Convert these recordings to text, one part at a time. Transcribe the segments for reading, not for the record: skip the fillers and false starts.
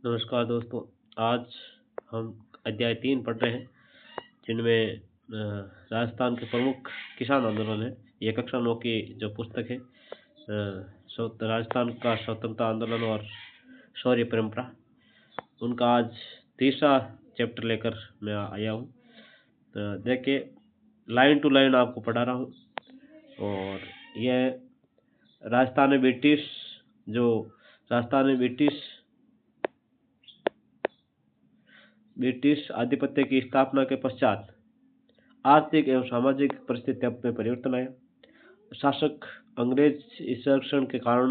नमस्कार दोस्तों। आज हम अध्याय 3 पढ़ रहे हैं, जिनमें राजस्थान के प्रमुख किसान आंदोलन है। ये कक्षा 9 की जो पुस्तक है, राजस्थान का स्वतंत्रता आंदोलन और शौर्य परंपरा, उनका आज तीसरा चैप्टर लेकर मैं आया हूँ। देखिए, लाइन टू लाइन आपको पढ़ा रहा हूँ। और यह राजस्थान में ब्रिटिश जो राजस्थान में ब्रिटिश आधिपत्य की स्थापना के पश्चात आर्थिक एवं सामाजिक परिस्थितियों में परिवर्तन आया। शासक अंग्रेज इस संरक्षण के कारण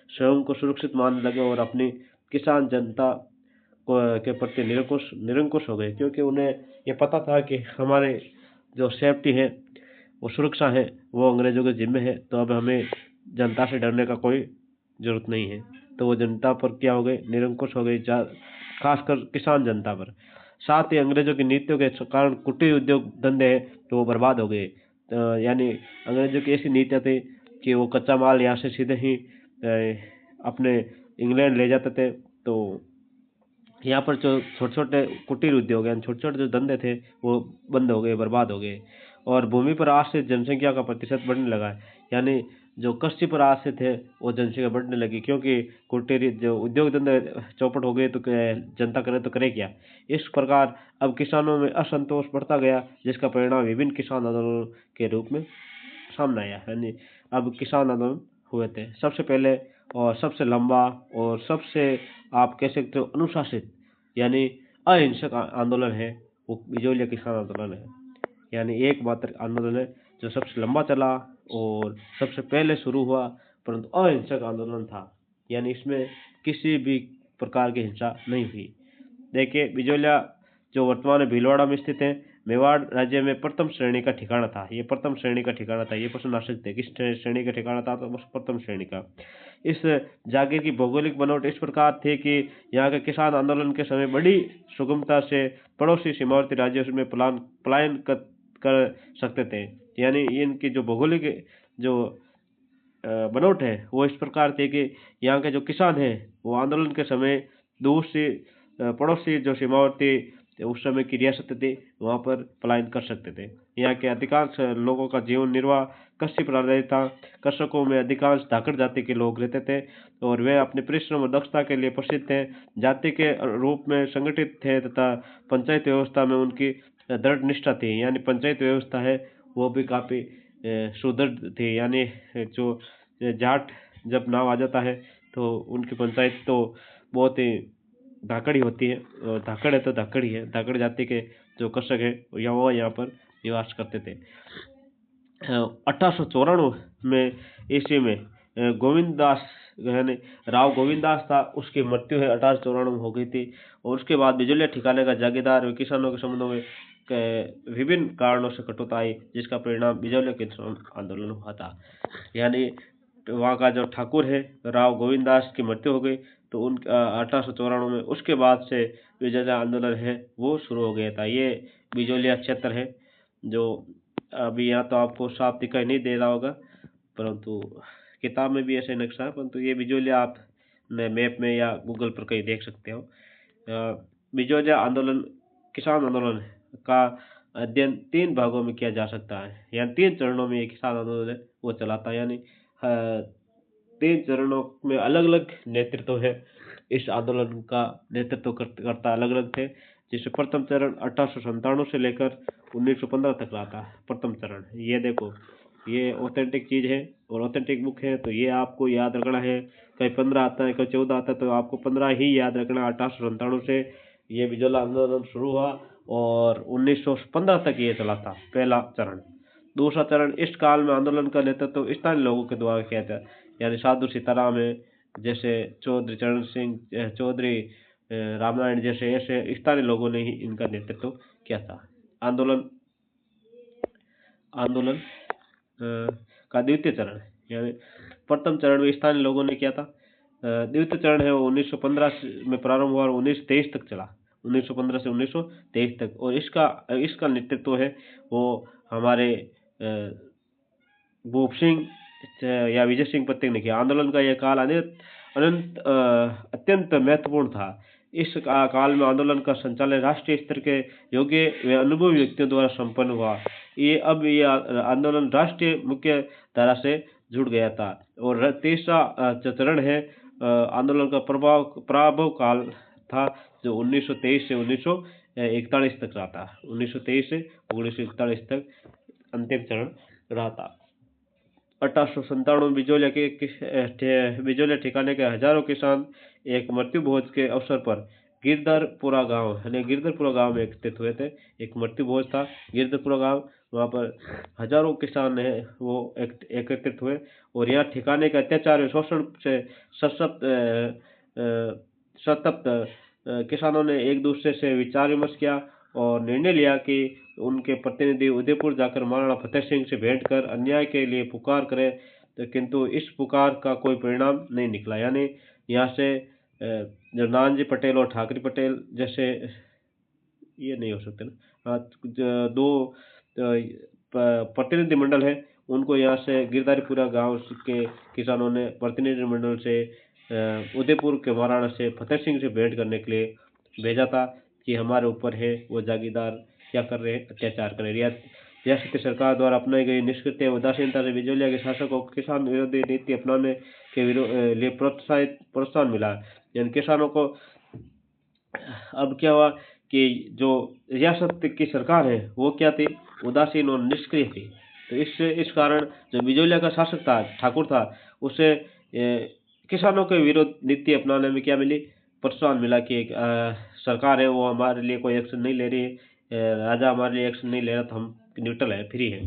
स्वयं को सुरक्षित मानने लगे और अपनी किसान जनता के प्रति निरंकुश हो गए, क्योंकि उन्हें ये पता था कि हमारे जो सेफ्टी है, वो सुरक्षा है, वो अंग्रेजों के जिम्मे है। तो अब हमें जनता से डरने का कोई जरूरत नहीं है। तो वो जनता पर क्या हो गए, निरंकुश हो गए, खासकर किसान जनता पर। साथ ही अंग्रेजों की नीतियों के कारण कुटीर उद्योग धंधे हैं तो वो बर्बाद हो गए। यानी अंग्रेजों की ऐसी नीतियाँ थी कि वो कच्चा माल यहाँ से सीधे ही अपने इंग्लैंड ले जाते थे। तो यहाँ पर जो छोटे छोटे कुटीर उद्योग यानी छोटे छोटे जो धंधे थे वो बंद हो गए, बर्बाद हो गए। और भूमि पर आश्रित जनसंख्या का प्रतिशत बढ़ने लगा है। यानी जो कृषि पर आश्रित थे वो जनसंख्या बढ़ने लगी, क्योंकि कुटीर जो उद्योग धंधे चौपट हो गए तो जनता करे तो करे क्या। इस प्रकार अब किसानों में असंतोष बढ़ता गया, जिसका परिणाम विभिन्न किसान आंदोलन के रूप में सामने आया। यानी अब किसान आंदोलन हुए थे। सबसे पहले और सबसे लंबा और सबसे आप कह सकते हो अनुशासित यानी अहिंसक आंदोलन है, वो बिजोलिया किसान आंदोलन है। यानी एकमात्र आंदोलन है जो सबसे लंबा चला और सबसे पहले शुरू हुआ, परंतु अहिंसक आंदोलन था। यानी इसमें किसी भी प्रकार की हिंसा नहीं हुई। देखिए, बिजोलिया जो वर्तमान में भीलवाड़ा में स्थित है, मेवाड़ राज्य में प्रथम श्रेणी का ठिकाना था। ये प्रथम श्रेणी का ठिकाना था। ये प्रश्न आ सकते हैं किस श्रेणी का ठिकाना था, तो बस प्रथम श्रेणी का। इस जागीर की भौगोलिक बनावट इस प्रकार थी कि यहाँ के किसान आंदोलन के समय बड़ी सुगमता से पड़ोसी सीमावर्ती राज्यों में पलायन कर सकते थे। यानी इनकी जो भौगोलिक जो बनावट है वो इस प्रकार थी कि यहाँ के जो किसान हैं वो आंदोलन के समय दूर से पड़ोसी जो सीमावर्ती उस समय की रियासतें थी वहाँ पर पलायन कर सकते थे। यहाँ के अधिकांश लोगों का जीवन निर्वाह कृषि पर आधारित था। कृषकों में अधिकांश धाकड़ जाति के लोग रहते थे और वे अपने परिश्रम और दक्षता के लिए प्रसिद्ध थे। जाति के रूप में संगठित थे तथा पंचायत व्यवस्था में उनकी दृढ़ निष्ठा थी। यानी पंचायत व्यवस्था है वो भी काफ़ी सुदृढ़ थी। यानी जो जाट जब नाम आ जाता है तो उनकी पंचायत तो बहुत ही धाकड़ी होती है। और धाकड़ है तो धाकड़ ही है। धाकड़ जाति के जो कृषक है यहाँ पर निवास करते थे। 1894 में ईस्वी में गोविंद दास यानी राव गोविंद दास था, उसकी मृत्यु है 1894 में हो गई थी। और उसके बाद बिजलिया ठिकाने का जागीरदार व किसानों के संबंधों में विभिन्न कारणों से कटुता आई, जिसका परिणाम बिजलिया किसान आंदोलन हुआ था। यानी वहाँ का जो ठाकुर है राव गोविंद दास की मृत्यु हो गई, तो उन 1894 में उसके बाद से बिजलिया आंदोलन है वो शुरू हो गया था। ये बिजलिया क्षेत्र है जो अभी यहाँ तो आपको साफ दिखाई नहीं दे रहा होगा, परंतु किताब में भी ऐसे नक्शा है। परंतु ये बिजलिया आप मैप में या गूगल पर कहीं देख सकते हो। बिजलिया आंदोलन किसान आंदोलन का अध्ययन 3 भागों में किया जा सकता है। यानी 3 चरणों में ये किसान आंदोलन है वो चला था। यानी 3 चरणों में अलग अलग नेतृत्व है। इस आंदोलन का नेतृत्व करता अलग अलग थे। जिसमें प्रथम चरण 1897 से लेकर 1915 तक रहा था। प्रथम चरण ये देखो, ये ऑथेंटिक चीज़ है और ऑथेंटिक बुक है, तो ये आपको याद रखना है। कहीं 15 आता है, कहीं 14 आता है, तो आपको 15 ही याद रखना। 1897 से ये बिजोला आंदोलन शुरू हुआ और 1915 तक ये चला था, पहला चरण। दूसरा चरण इस काल में आंदोलन का नेतृत्व स्थानीय लोगों के द्वारा किया था। यानी साधु सीताराम है, जैसे चौधरी चरण सिंह, चौधरी रामनारायण जैसे ऐसे स्थानीय लोगों ने ही इनका नेतृत्व किया था। आंदोलन आंदोलन का द्वितीय चरण यानी प्रथम चरण में स्थानीय लोगों ने किया था। द्वितीय चरण है वो 1915 में प्रारंभ हुआ और 1923 तक चला। 1915 से 1923 तक। और इसका नेतृत्व है वो हमारे भूप सिंह या विजय सिंह पत्तन ने किया। आंदोलन का यह काल अत्यंत महत्वपूर्ण था, इस काल में आंदोलन का संचालन राष्ट्रीय स्तर के योग्य व अनुभवी व्यक्तियों द्वारा संपन्न हुआ। ये आंदोलन राष्ट्रीय मुख्य धारा से जुड़ गया था। और तीसरा जो चरण है आंदोलन का प्रभाव काल था, जो 1923 से 1941 तक रहा था। 1923 से 1941 तक अंतिम चरण रहा था। 1897 बिजोलिया ठिकाने के हजारों किसान एक मृत्यु भोज के अवसर पर गिरधरपुरा गांव में एकत्रित हुए थे। एक मृत्यु भोज था गिरधरपुरा गांव, वहां पर हजारों किसान है वो एकत्रित हुए और यहाँ ठिकाने के अत्याचार और शोषण से संतप्त किसानों ने एक दूसरे से विचार विमर्श किया और निर्णय लिया कि उनके प्रतिनिधि उदयपुर जाकर महाराणा फतेह सिंह से भेंट कर अन्याय के लिए पुकार करें। तो किंतु इस पुकार का कोई परिणाम नहीं निकला। यानी यहाँ से जो नानजी पटेल और ठाकरे पटेल जैसे ये नहीं हो सकते ना, दो प्रतिनिधि मंडल है, उनको यहाँ से गिरधारीपुरा गांव के किसानों ने प्रतिनिधि मंडल से उदयपुर के महाराणा से फतेह सिंह से भेंट करने के लिए भेजा था कि हमारे ऊपर है वो जागीरदार क्या कर रहे हैं, अत्याचार कर रहे हैं। रियासती सरकार द्वारा अपनाई गई निष्क्रियता उदासीनता से बिजोलिया के शासकों को किसान विरोधी नीति अपनाने के लिए प्रोत्साहन मिला। यानी किसानों को अब क्या हुआ कि जो रियासत की सरकार है वो क्या थी, उदासीन और निष्क्रिय थी। तो इस कारण जो बिजोलिया का शासक था, ठाकुर था, उसे किसानों के विरोध नीति अपनाने में क्या मिली, प्रोत्साहन मिला कि सरकार है वो हमारे लिए कोई एक्शन नहीं ले रही है, राजा हमारे लिए एक्शन नहीं ले रहा, तो हम न्यूट्रल है, फ्री है।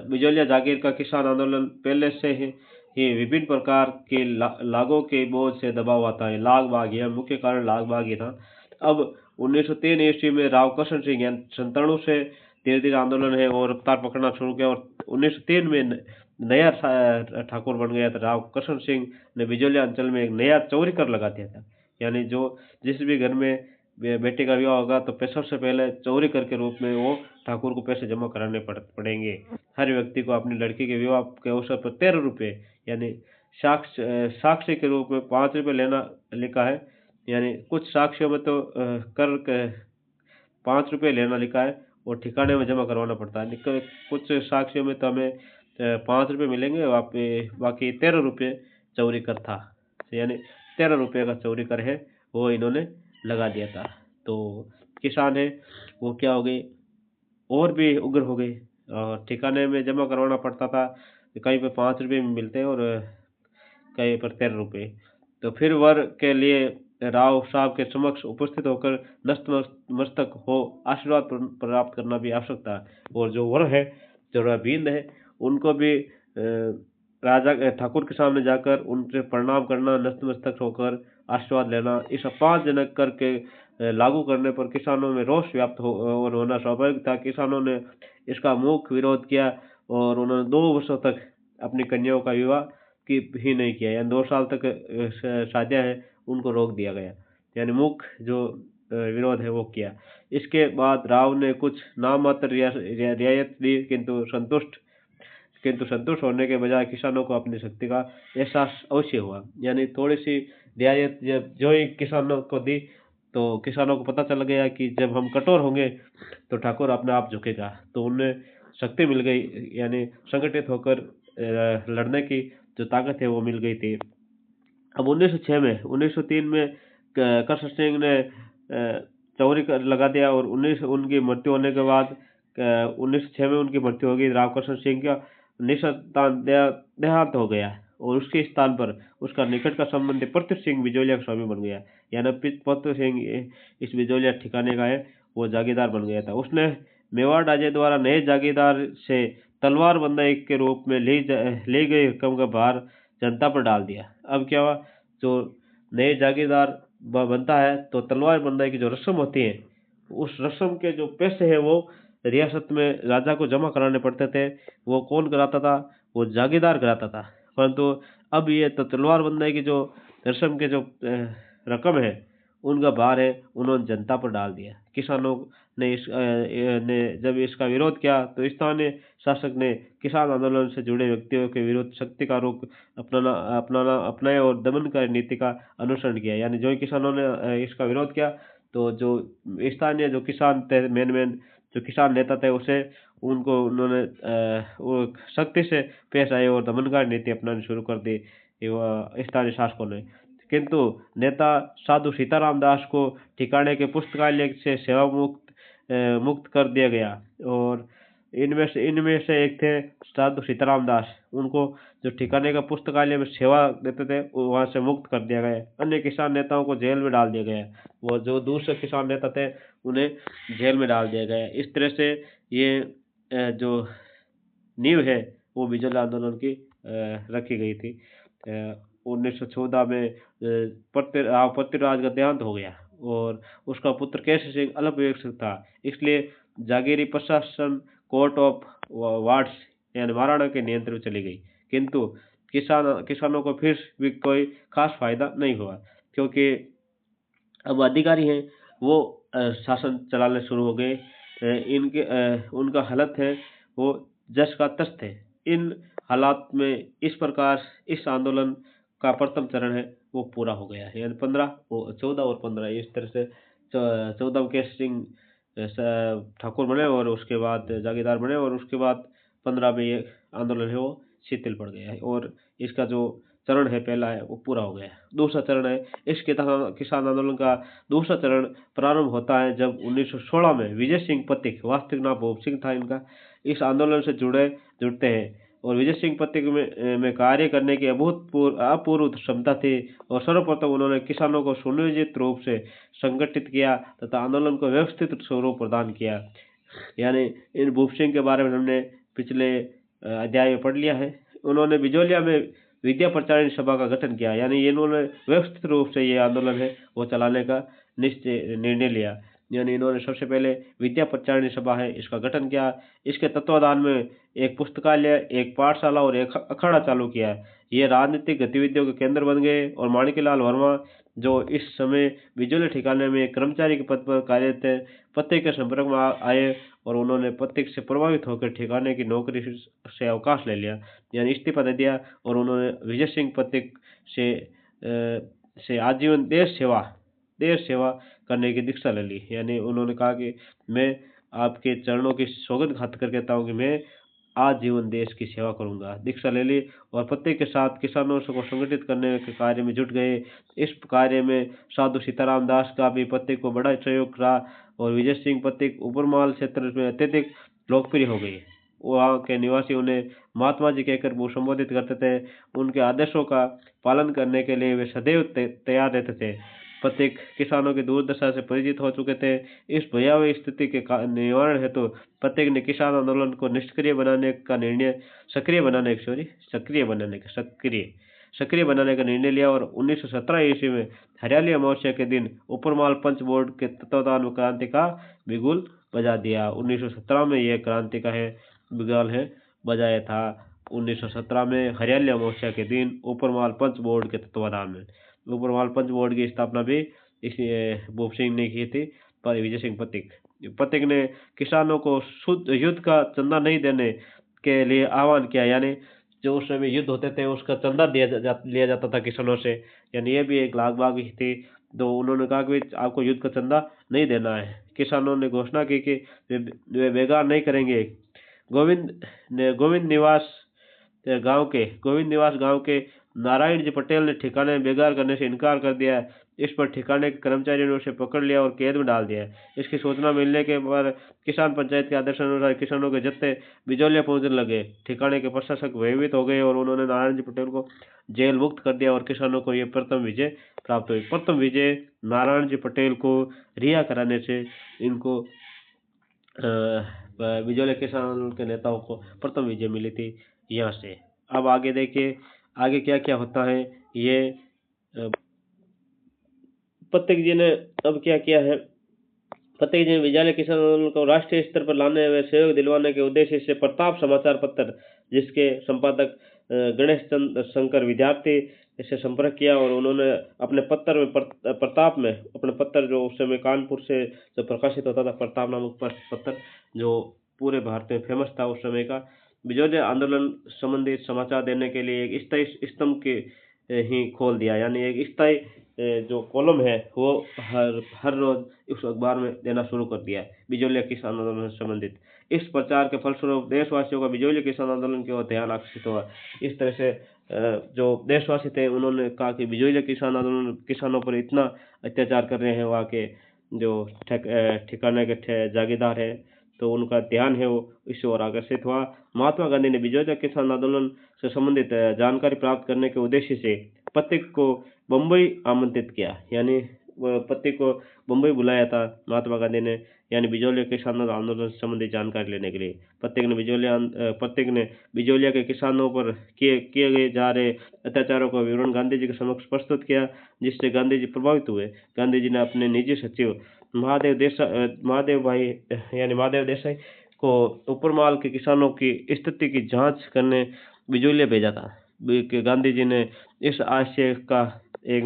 बिजोलिया जागीर का किसान आंदोलन पहले से ही विभिन्न प्रकार के लागों के बोझ से दबा हुआ था। लाग बाग, यह मुख्य कारण लाग बाग ही था। अब 1903 ईस्वी में राव कृष्ण सिंह 97 से धीरे धीरे आंदोलन है और रफ्तार पकड़ना शुरू किया और 1903 में नया ठाकुर बन गया था। राव कृष्ण सिंह ने बिजोलिया अंचल में एक नया चौरी कर लगा दिया था। यानी जो जिस भी घर में बेटे का विवाह होगा तो सबसे पहले चौरी कर के रूप में वो ठाकुर को पैसे जमा कराने पड़ेंगे। हर व्यक्ति को अपनी लड़की के विवाह के अवसर पर 13 रुपये यानी साक्ष्य के रूप में 5 रुपये लेना लिखा है। यानी कुछ साक्ष्यों में तो कर 5 रुपये लेना लिखा है और ठिकाने में जमा करवाना पड़ता है। कुछ साक्ष्यों में तो हमें 5 रुपये मिलेंगे, बाकी 13 रुपये चौरी कर था। यानी 13 रुपये का चौरी कर है वो इन्होंने लगा दिया था। तो किसान है वो क्या हो गए, और भी उग्र हो गए और ठिकाने में जमा करवाना पड़ता था। कहीं पर 5 रुपये मिलते हैं और कहीं पर 13 रुपये। तो फिर वर के लिए राव साहब के समक्ष उपस्थित होकर नतमस्तक हो आशीर्वाद प्राप्त करना भी आवश्यक था। और जो वर है, जो रबींद है, उनको भी राजा ठाकुर के सामने जाकर उनसे प्रणाम करना, नतमस्तक होकर आशीर्वाद लेना, इस 5 जनक करके लागू करने पर किसानों में रोष व्याप्त और होना स्वाभाविक था। किसानों ने इसका मुख्य विरोध किया और उन्होंने 2 वर्षों तक अपनी कन्याओं का विवाह ही नहीं किया। यानी 2 साल तक शादियां हैं उनको रोक दिया गया। यानी मुख्य जो विरोध है वो किया। इसके बाद राव ने कुछ नाम मात्र रियायत दी, किंतु संतुष्ट होने के बजाय किसानों को अपनी शक्ति का एहसास अवश्य हुआ। यानी थोड़ी सी रियायत जो ही किसानों को दी तो किसानों को पता चल गया कि जब हम कठोर होंगे तो ठाकुर अपने आप झुकेगा। तो उन्हें शक्ति मिल गई, यानी संगठित होकर लड़ने की जो ताकत है वो मिल गई थी। अब 1903 में कृष्ण सिंह ने चौरी लगा दिया और उनकी मृत्यु होने के बाद 1906 में उनकी मृत्यु हो गई। राव कृष्ण सिंह का देहांत हो गया और उसके स्थान पर उसका निकट का संबंधी पृथ्वी सिंह बिजोलिया का स्वामी बन गया। यानी पृथ्वी सिंह इस बिजोलिया ठिकाने का है वो जागीरदार बन गया था। उसने मेवाड़ राजे द्वारा नए जागीरदार से तलवार बंदाई के रूप में ली गई रकम का भार जनता पर डाल दिया। अब क्या हुआ, जो नए जागीरदार बनता है तो तलवार बंदाई की जो रस्म होती है, उस रस्म के जो पैसे है वो रियासत में राजा को जमा कराने पड़ते थे। वो कौन कराता था, वो जागीरदार कराता था। परंतु अब ये तो तलवार बंदाई की जो रस्म के जो रकम है उनका भार है उन्होंने जनता पर डाल दिया। किसानों ने जब इसका विरोध किया तो स्थानीय शासक ने किसान आंदोलन से जुड़े व्यक्तियों के विरुद्ध शक्ति का रुख अपनाया और दमनकारी नीति का अनुसरण किया। यानी जो किसानों ने इसका विरोध किया तो जो स्थानीय जो किसान थे, मेन जो किसान नेता थे, उसे उनको उन्होंने वो सख्ती से पेश आए और दमनकारी नीति अपनानी शुरू कर दी स्थानीय शासकों ने। किंतु नेता साधु सीताराम दास को ठिकाने के पुस्तकालय से सेवा मुक्त कर दिया गया और इनमें से एक थे साधु सीताराम दास। उनको जो ठिकाने का पुस्तकालय में सेवा देते थे वहां से मुक्त कर दिया गया। अन्य किसान नेताओं को जेल में डाल दिया गया। वो जो दूसरे किसान नेता थे उन्हें जेल में डाल दिया गया। इस तरह से ये जो नींव है वो बिजली आंदोलन की रखी गई थी। 1914 में पृथ्वीराज का देहांत हो गया और उसका पुत्र केसरी सिंह अल्पवयस्क था, इसलिए जागीरी प्रशासन कोर्ट ऑफ वार्ड्स यानी महाराणा के नियंत्रण में चली गई। किंतु किसानों को फिर भी कोई खास फायदा नहीं हुआ, क्योंकि अब अधिकारी हैं वो शासन चलाने शुरू हो गए। उनका हालत है वो जस का तस थे। इन हालात में इस प्रकार इस आंदोलन का प्रथम चरण है वो पूरा हो गया है। यानी 14 और 15 इस तरह से 14 में केसरी सिंह ठाकुर बने और उसके बाद जागीरदार बने और उसके बाद 15 में ये आंदोलन है वो शिथिल पड़ गया है और इसका जो चरण है पहला है वो पूरा हो गया है। दूसरा चरण है इस किसान आंदोलन का दूसरा चरण प्रारंभ होता है जब 1916 में विजय सिंह पथिक, वास्तविक नाम भूप सिंह था इनका, इस आंदोलन से जुड़ते हैं और विजय सिंह पथिक में कार्य करने की अपूर्व क्षमता थी और सर्वप्रथम उन्होंने किसानों को सुनियोजित रूप से संगठित किया तथा आंदोलन को व्यवस्थित स्वरूप प्रदान किया। यानी इन भूप सिंह के बारे में हमने पिछले अध्याय में पढ़ लिया है। उन्होंने बिजोलिया में विद्या प्रचारिणी सभा का गठन किया। यानी इन्होंने व्यवस्थित रूप से ये आंदोलन है वो चलाने का निर्णय लिया। यानी इन्होंने सबसे पहले विद्या प्रचारिणी सभा है इसका गठन किया। इसके तत्वाधान में एक पुस्तकालय, एक पाठशाला और एक अखाड़ा चालू किया। ये राजनीतिक गतिविधियों के केंद्र बन गए और माणिकलाल वर्मा जो इस समय बिजोली ठिकाने में कर्मचारी के पद पर कार्यरत थे, पथिक के संपर्क में आए और उन्होंने पथिक से प्रभावित होकर ठिकाने की नौकरी से अवकाश ले लिया, यानी इस्तीफा दे दिया और उन्होंने विजय सिंह पथिक से आजीवन देश सेवा करने की दीक्षा ले ली। यानी उन्होंने कहा कि मैं आपके चरणों की सौगंध खाकर के कहता हूँ कि मैं आजीवन देश की सेवा करूंगा। दीक्षा ले ली और पथिक के साथ किसानों को संगठित करने के कार्य में जुट गए। इस कार्य में साधु सीताराम दास का भी पथिक को बड़ा सहयोग रहा और विजय सिंह पथिक उपरमाल क्षेत्र में अत्यधिक लोकप्रिय हो गई। वहाँ के निवासी उन्हें महात्मा जी कहकर वो संबोधित करते थे। उनके आदेशों का पालन करने के लिए वे सदैव तैयार रहते थे। पथिक किसानों की दुर्दशा से परिचित हो चुके थे। इस भयावह स्थिति के निवारण हेतु पथिक ने किसान आंदोलन को सक्रिय बनाने का निर्णय लिया और 1917 ईस्वी में हरियाली अमावस्या के दिन उपरमाल पंच बोर्ड के तत्वाधान में क्रांति का बिगुल बजा दिया। 1917 में यह क्रांति का बिगुल बजाया था। 1917 में हरियाली अमावस्या के दिन उपरमाल पंच बोर्ड के तत्वाधान में। उपरमाल पंच बोर्ड की स्थापना भी भूप सिंह ने की थी पर विजय सिंह पथिक ने किसानों को शुद्ध युद्ध का चंदा नहीं देने के लिए आह्वान किया। यानी जो उस समय युद्ध होते थे उसका चंदा लिया जाता था किसानों से, यानी ये भी एक लागबाग थी। तो उन्होंने कहा कि आपको युद्ध का चंदा नहीं देना है। किसानों ने घोषणा की कि वे बेगार नहीं करेंगे। गोविंद निवास गांव के नारायण जी पटेल ने ठिकाने बेगार करने से इनकार कर दिया। इस पर ठिकाने के कर्मचारियों ने उसे पकड़ लिया और कैद में डाल दिया। इसकी सूचना मिलने के बाद किसान पंचायत के आदेशानुसार किसानों के जत्थे बिजोलिया पहुंचने लगे। ठिकाने के प्रशासक भयभीत हो गए और उन्होंने नारायण जी पटेल को जेल मुक्त कर दिया और किसानों को यह प्रथम विजय प्राप्त हुई। प्रथम विजय नारायण जी पटेल को रिहा कराने से इनको बिजोलिया किसान के नेताओं को प्रथम विजय मिली थी यहाँ से। अब आगे देखिए आगे क्या क्या होता है। ये पथिक जी ने अब क्या किया है प्रत्येक दिन विद्यालय किसान आंदोलन को राष्ट्रीय स्तर पर लाने व सहयोग दिलवाने के उद्देश्य से प्रताप समाचार पत्र, जिसके संपादक गणेश चंद्र शंकर विद्यार्थी से संपर्क किया और उन्होंने अपने पत्र में प्रताप में अपने पत्र, जो उस समय कानपुर से जो प्रकाशित होता था, प्रताप नामक पत्र, जो पूरे भारत में फेमस था उस समय का, बिजोलिया आंदोलन संबंधित समाचार देने के लिए एक स्थायी स्तंभ के ही खोल दिया। यानी एक स्थायी जो कॉलम है वो हर रोज उस अखबार में देना शुरू कर दिया है, बिजोलिया किसान आंदोलन से संबंधित। इस प्रचार के फलस्वरूप देशवासियों का बिजोलिया किसान आंदोलन की ओर ध्यान आकर्षित हुआ। इस तरह से जो देशवासी थे उन्होंने कहा कि बिजोलिया किसान आंदोलन किसानों पर इतना अत्याचार कर रहे हैं, वहाँ के जो ठिकाने के जागीरदार है, तो उनका ध्यान है वो इस ओर आकर्षित हुआ। महात्मा गांधी ने बिजोलिया किसान आंदोलन से संबंधित जानकारी प्राप्त करने के उद्देश्य से पथिक को बम्बई आमंत्रित किया। यानी पथिक को बम्बई बुलाया था महात्मा गांधी ने, यानी बिजोलिया किसान आंदोलन से संबंधित जानकारी लेने के लिए। पथिक ने बिजोलिया के किसानों पर किए गए जा रहे अत्याचारों का विवरण गांधी जी के समक्ष प्रस्तुत किया, जिससे गांधी जी प्रभावित हुए। गांधी जी ने अपने निजी सचिव महादेव देसाई को उपरमाल के किसानों की स्थिति की जांच करने बिजोलिया भेजा था। कि गांधी जी ने इस आशय का एक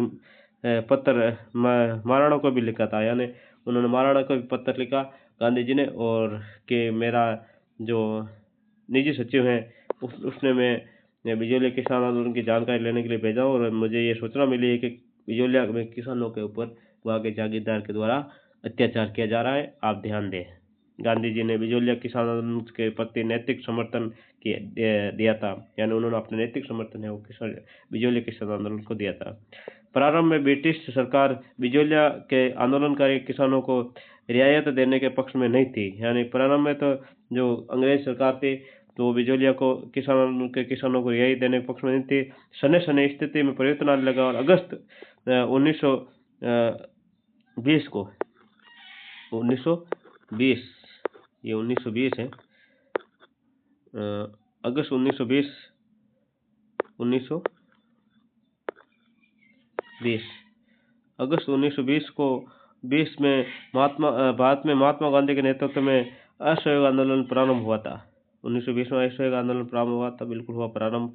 पत्र महाराणा को भी लिखा था। यानी उन्होंने महाराणा को भी पत्र लिखा गांधी जी ने, और कि मेरा जो निजी सचिव है उसने मैं बिजोलिया किसान आंदोलन की जानकारी लेने के लिए भेजा, और मुझे ये सूचना मिली है कि बिजोलिया में किसानों के ऊपर वहाँ के जागीरदार के द्वारा अत्याचार किया जा रहा है, आप ध्यान दें। गांधी जी ने बिजोलिया किसान आंदोलन के प्रति नैतिक समर्थन दिया था। यानी उन्होंने अपने नैतिक समर्थन है वो बिजोलिया किसान आंदोलन को दिया था। प्रारंभ में ब्रिटिश सरकार बिजोलिया के आंदोलनकारी किसानों को रियायत देने के पक्ष में नहीं थी। यानी प्रारंभ में तो जो अंग्रेज सरकार थी तो बिजोलिया को किसानों को रियायत देने के पक्ष में नहीं थी। सने सने स्थिति में परिवर्तन आने लगा, और अगस्त 1920 को 1920 ये 1920 है, अगस्त 1920 अगस्त 1920 को 20 में भारत में महात्मा गांधी के नेतृत्व में असहयोग आंदोलन प्रारंभ हुआ था। 1920 में असहयोग आंदोलन प्रारंभ हुआ था, बिल्कुल हुआ प्रारंभ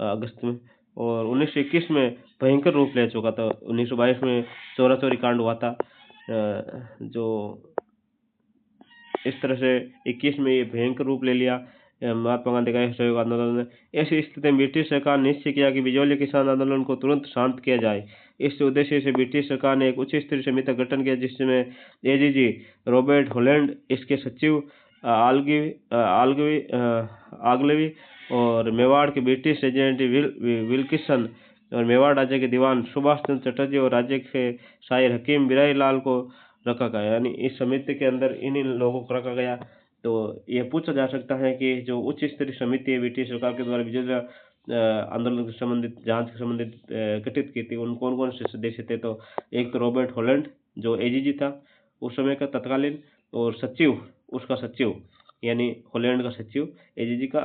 अगस्त में, और 1921 में भयंकर रूप ले चुका था। 1922 में चोरा चोरी कांड हुआ था, जो इस तरह से 21 में ये भयंकर रूप ले लिया महात्मा गांधी का असहयोग आंदोलन ने। ऐसी स्थिति में ब्रिटिश सरकार ने निश्चय किया कि बिजोलिया किसान आंदोलन को तुरंत शांत किया जाए। इस उद्देश्य से ब्रिटिश सरकार ने एक उच्च स्तरीय समिति का गठन किया, जिसमें एजीजी रॉबर्ट हॉलैंड, इसके सचिव आगलवी और मेवाड़ के ब्रिटिश रेजिडेंट विल्किसन, और मेवाड़ राज्य के दीवान सुभाष चंद्र चटर्जी और राज्य के शायर हकीम बिराई लाल को रखा गया। यानी इस समिति के अंदर इन्हीं लोगों को रखा गया। तो यह पूछा जा सकता है कि जो उच्च स्तरीय समिति है ब्रिटिश सरकार के द्वारा बिजोलिया आंदोलन से संबंधित जांच से संबंधित गठित की थी, उन कौन कौन से सदस्य थे। तो एक तो रॉबर्ट हॉलैंड जो एजीजी था उस समय का तत्कालीन, और उसका सचिव यानी हॉलैंड का सचिव, एजीजी का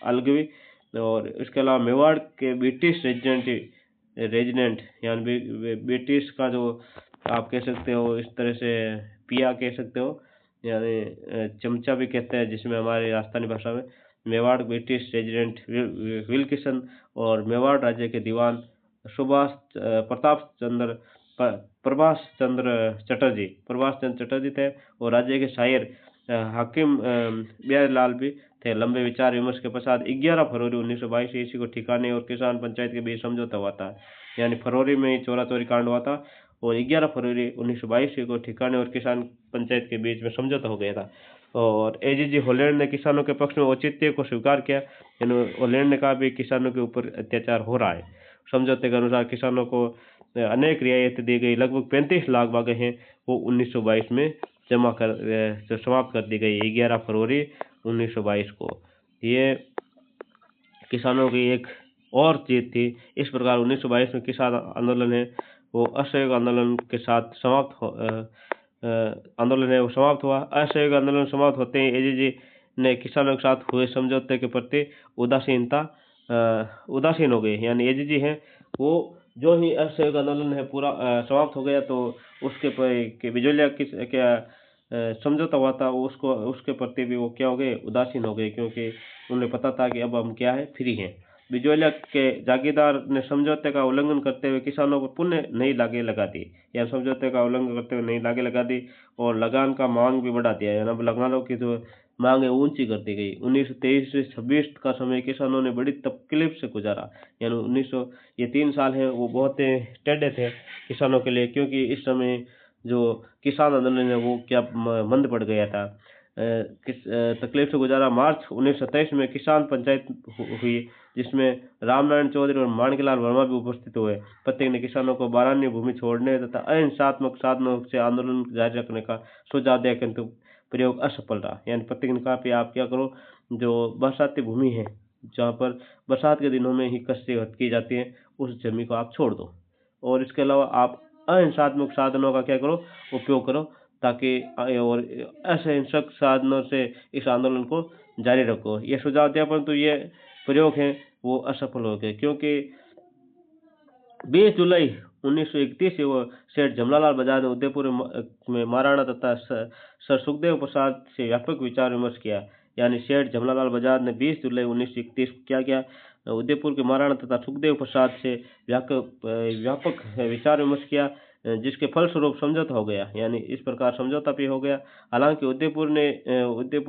अलगवी, और इसके अलावा मेवाड़ के ब्रिटिश रेजिडेंट यानी ब्रिटिश का जो आप कह सकते हो इस तरह से पिया कह सकते हो, यानी चमचा भी कहते हैं जिसमें हमारे राजस्थानी भाषा में, मेवाड़ ब्रिटिश रेजिडेंट विल्किसन और मेवाड़ राज्य के दीवान प्रभाष चंद्र चटर्जी थे, और राज्य के शायर हाकिम बिहारीलाल भी थे। लंबे विचार विमर्श के पश्चात 11 फरवरी 1922 ईस्वी को ठिकाने और किसान पंचायत के बीच समझौता हुआ था। यानी फरवरी में ही चोरा चोरी कांड हुआ था, और 11 फरवरी 1922 को ठिकाने और किसान पंचायत के बीच में समझौता हो गया था। और एजीजी हॉलैंड ने किसानों के पक्ष में औचित्य को स्वीकार किया। हॉलैंड ने कहा भी किसानों के ऊपर अत्याचार हो रहा है। समझौते के अनुसार किसानों को अनेक रियायतें दी गई। लगभग 35 लाख बागें हैं वो 1922 में समाप्त कर दी गई 11 फरवरी 1922 को। ये किसानों की एक और जीत थी। इस प्रकार 1922 में किसान आंदोलन है वो असहयोग आंदोलन के साथ समाप्त हुआ। असहयोग आंदोलन समाप्त होते ही एजीजी ने किसानों के साथ हुए समझौते के प्रति उदासीन हो गए। यानी एजीजी है वो जो ही असहयोग आंदोलन है पूरा समाप्त हो गया, तो उसके बिजोलिया समझौता हुआ था उसको उसके प्रति भी वो क्या हो गए, उदासीन हो गए, क्योंकि उन्हें पता था कि अब हम क्या है, फ्री हैं। बिजौलिया के जागीरदार ने समझौते का उल्लंघन करते हुए किसानों पर पुनः नई लागें लगा दी, या समझौते का उल्लंघन करते हुए नई लागें लगा दी और लगान का मांग भी बढ़ा दिया, यानी अब लगानों की जो मांग है ऊंची कर दी गई। 1923 से 26 का समय किसानों ने बड़ी तकलीफ से गुजारा, यानी 1900 ये 3 साल हैं वो बहुत टेढ़े थे किसानों के लिए, क्योंकि इस समय जो किसान आंदोलन है वो क्या मंद पड़ गया था। तकलीफ से गुजारा। मार्च 1927 में किसान पंचायत हुई, जिसमें रामनारायण चौधरी और माणिकलाल वर्मा भी उपस्थित हुए। प्रत्येक ने किसानों को बारानी भूमि छोड़ने तथा अहिंसात्मक साधनों से आंदोलन जारी रखने का सुझाव दिया, किंतु प्रयोग असफल रहा। यानी प्रत्येक ने कहा कि आप क्या करो, जो बरसाती भूमि है जहाँ पर बरसात के दिनों में ही कृषि की जाती है, उस जमीन को आप छोड़ दो, और इसके अलावा आप अहिंसात्मक साधनों का क्या करो, उपयोग करो, ताकि और असहिंसक साधनों से इस आंदोलन को जारी रखो। ये सुझाव दिया, परंतु ये प्रयोग है वो असफल हो गए, क्योंकि 20 जुलाई 1931 से वो सेठ जमनालाल बजाज ने उदयपुर में महाराणा तथा सर सुखदेव प्रसाद से व्यापक विचार विमर्श किया। यानी सेठ जमनालाल बजाज ने 20 जुलाई 1931 को क्या किया, उदयपुर के महाराणा तथा सुखदेव प्रसाद से व्यापक विचार विमर्श किया, जिसके फलस्वरूप समझौता हो गया। यानी इस प्रकार समझौता भी हो गया। हालांकि उदयपुर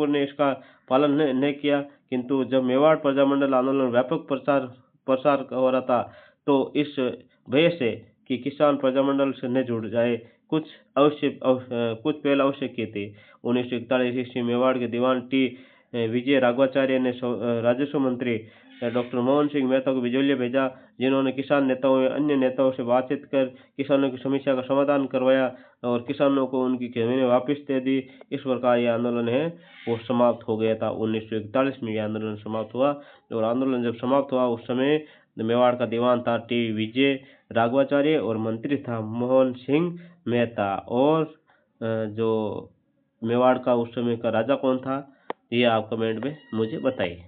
ने इसका पालन नहीं किया, किंतु जब मेवाड़ प्रजामंडल आंदोलन व्यापक प्रसार प्रसार हो रहा था, तो इस भय से कि किसान प्रजामंडल से न जुड़ जाए, कुछ पहल आवश्यक की थी। 1941 ईस्वी मेवाड़ के दीवान टी विजय राघवाचार्य ने राजस्व मंत्री डॉक्टर मोहन सिंह मेहता को बिजौलिया भेजा, जिन्होंने किसान नेताओं व अन्य नेताओं से बातचीत कर किसानों की समस्या का समाधान करवाया और किसानों को उनकी जमीनें वापस दे दी। इस प्रकार ये आंदोलन है वो समाप्त हो गया था। 1941 में ये आंदोलन समाप्त हुआ, और आंदोलन जब समाप्त हुआ उस समय मेवाड़ का दीवान था टी विजय राघवाचार्य और मंत्री था मोहन सिंह मेहता। और जो मेवाड़ का उस समय का राजा कौन था, ये आप कमेंट में मुझे बताइए।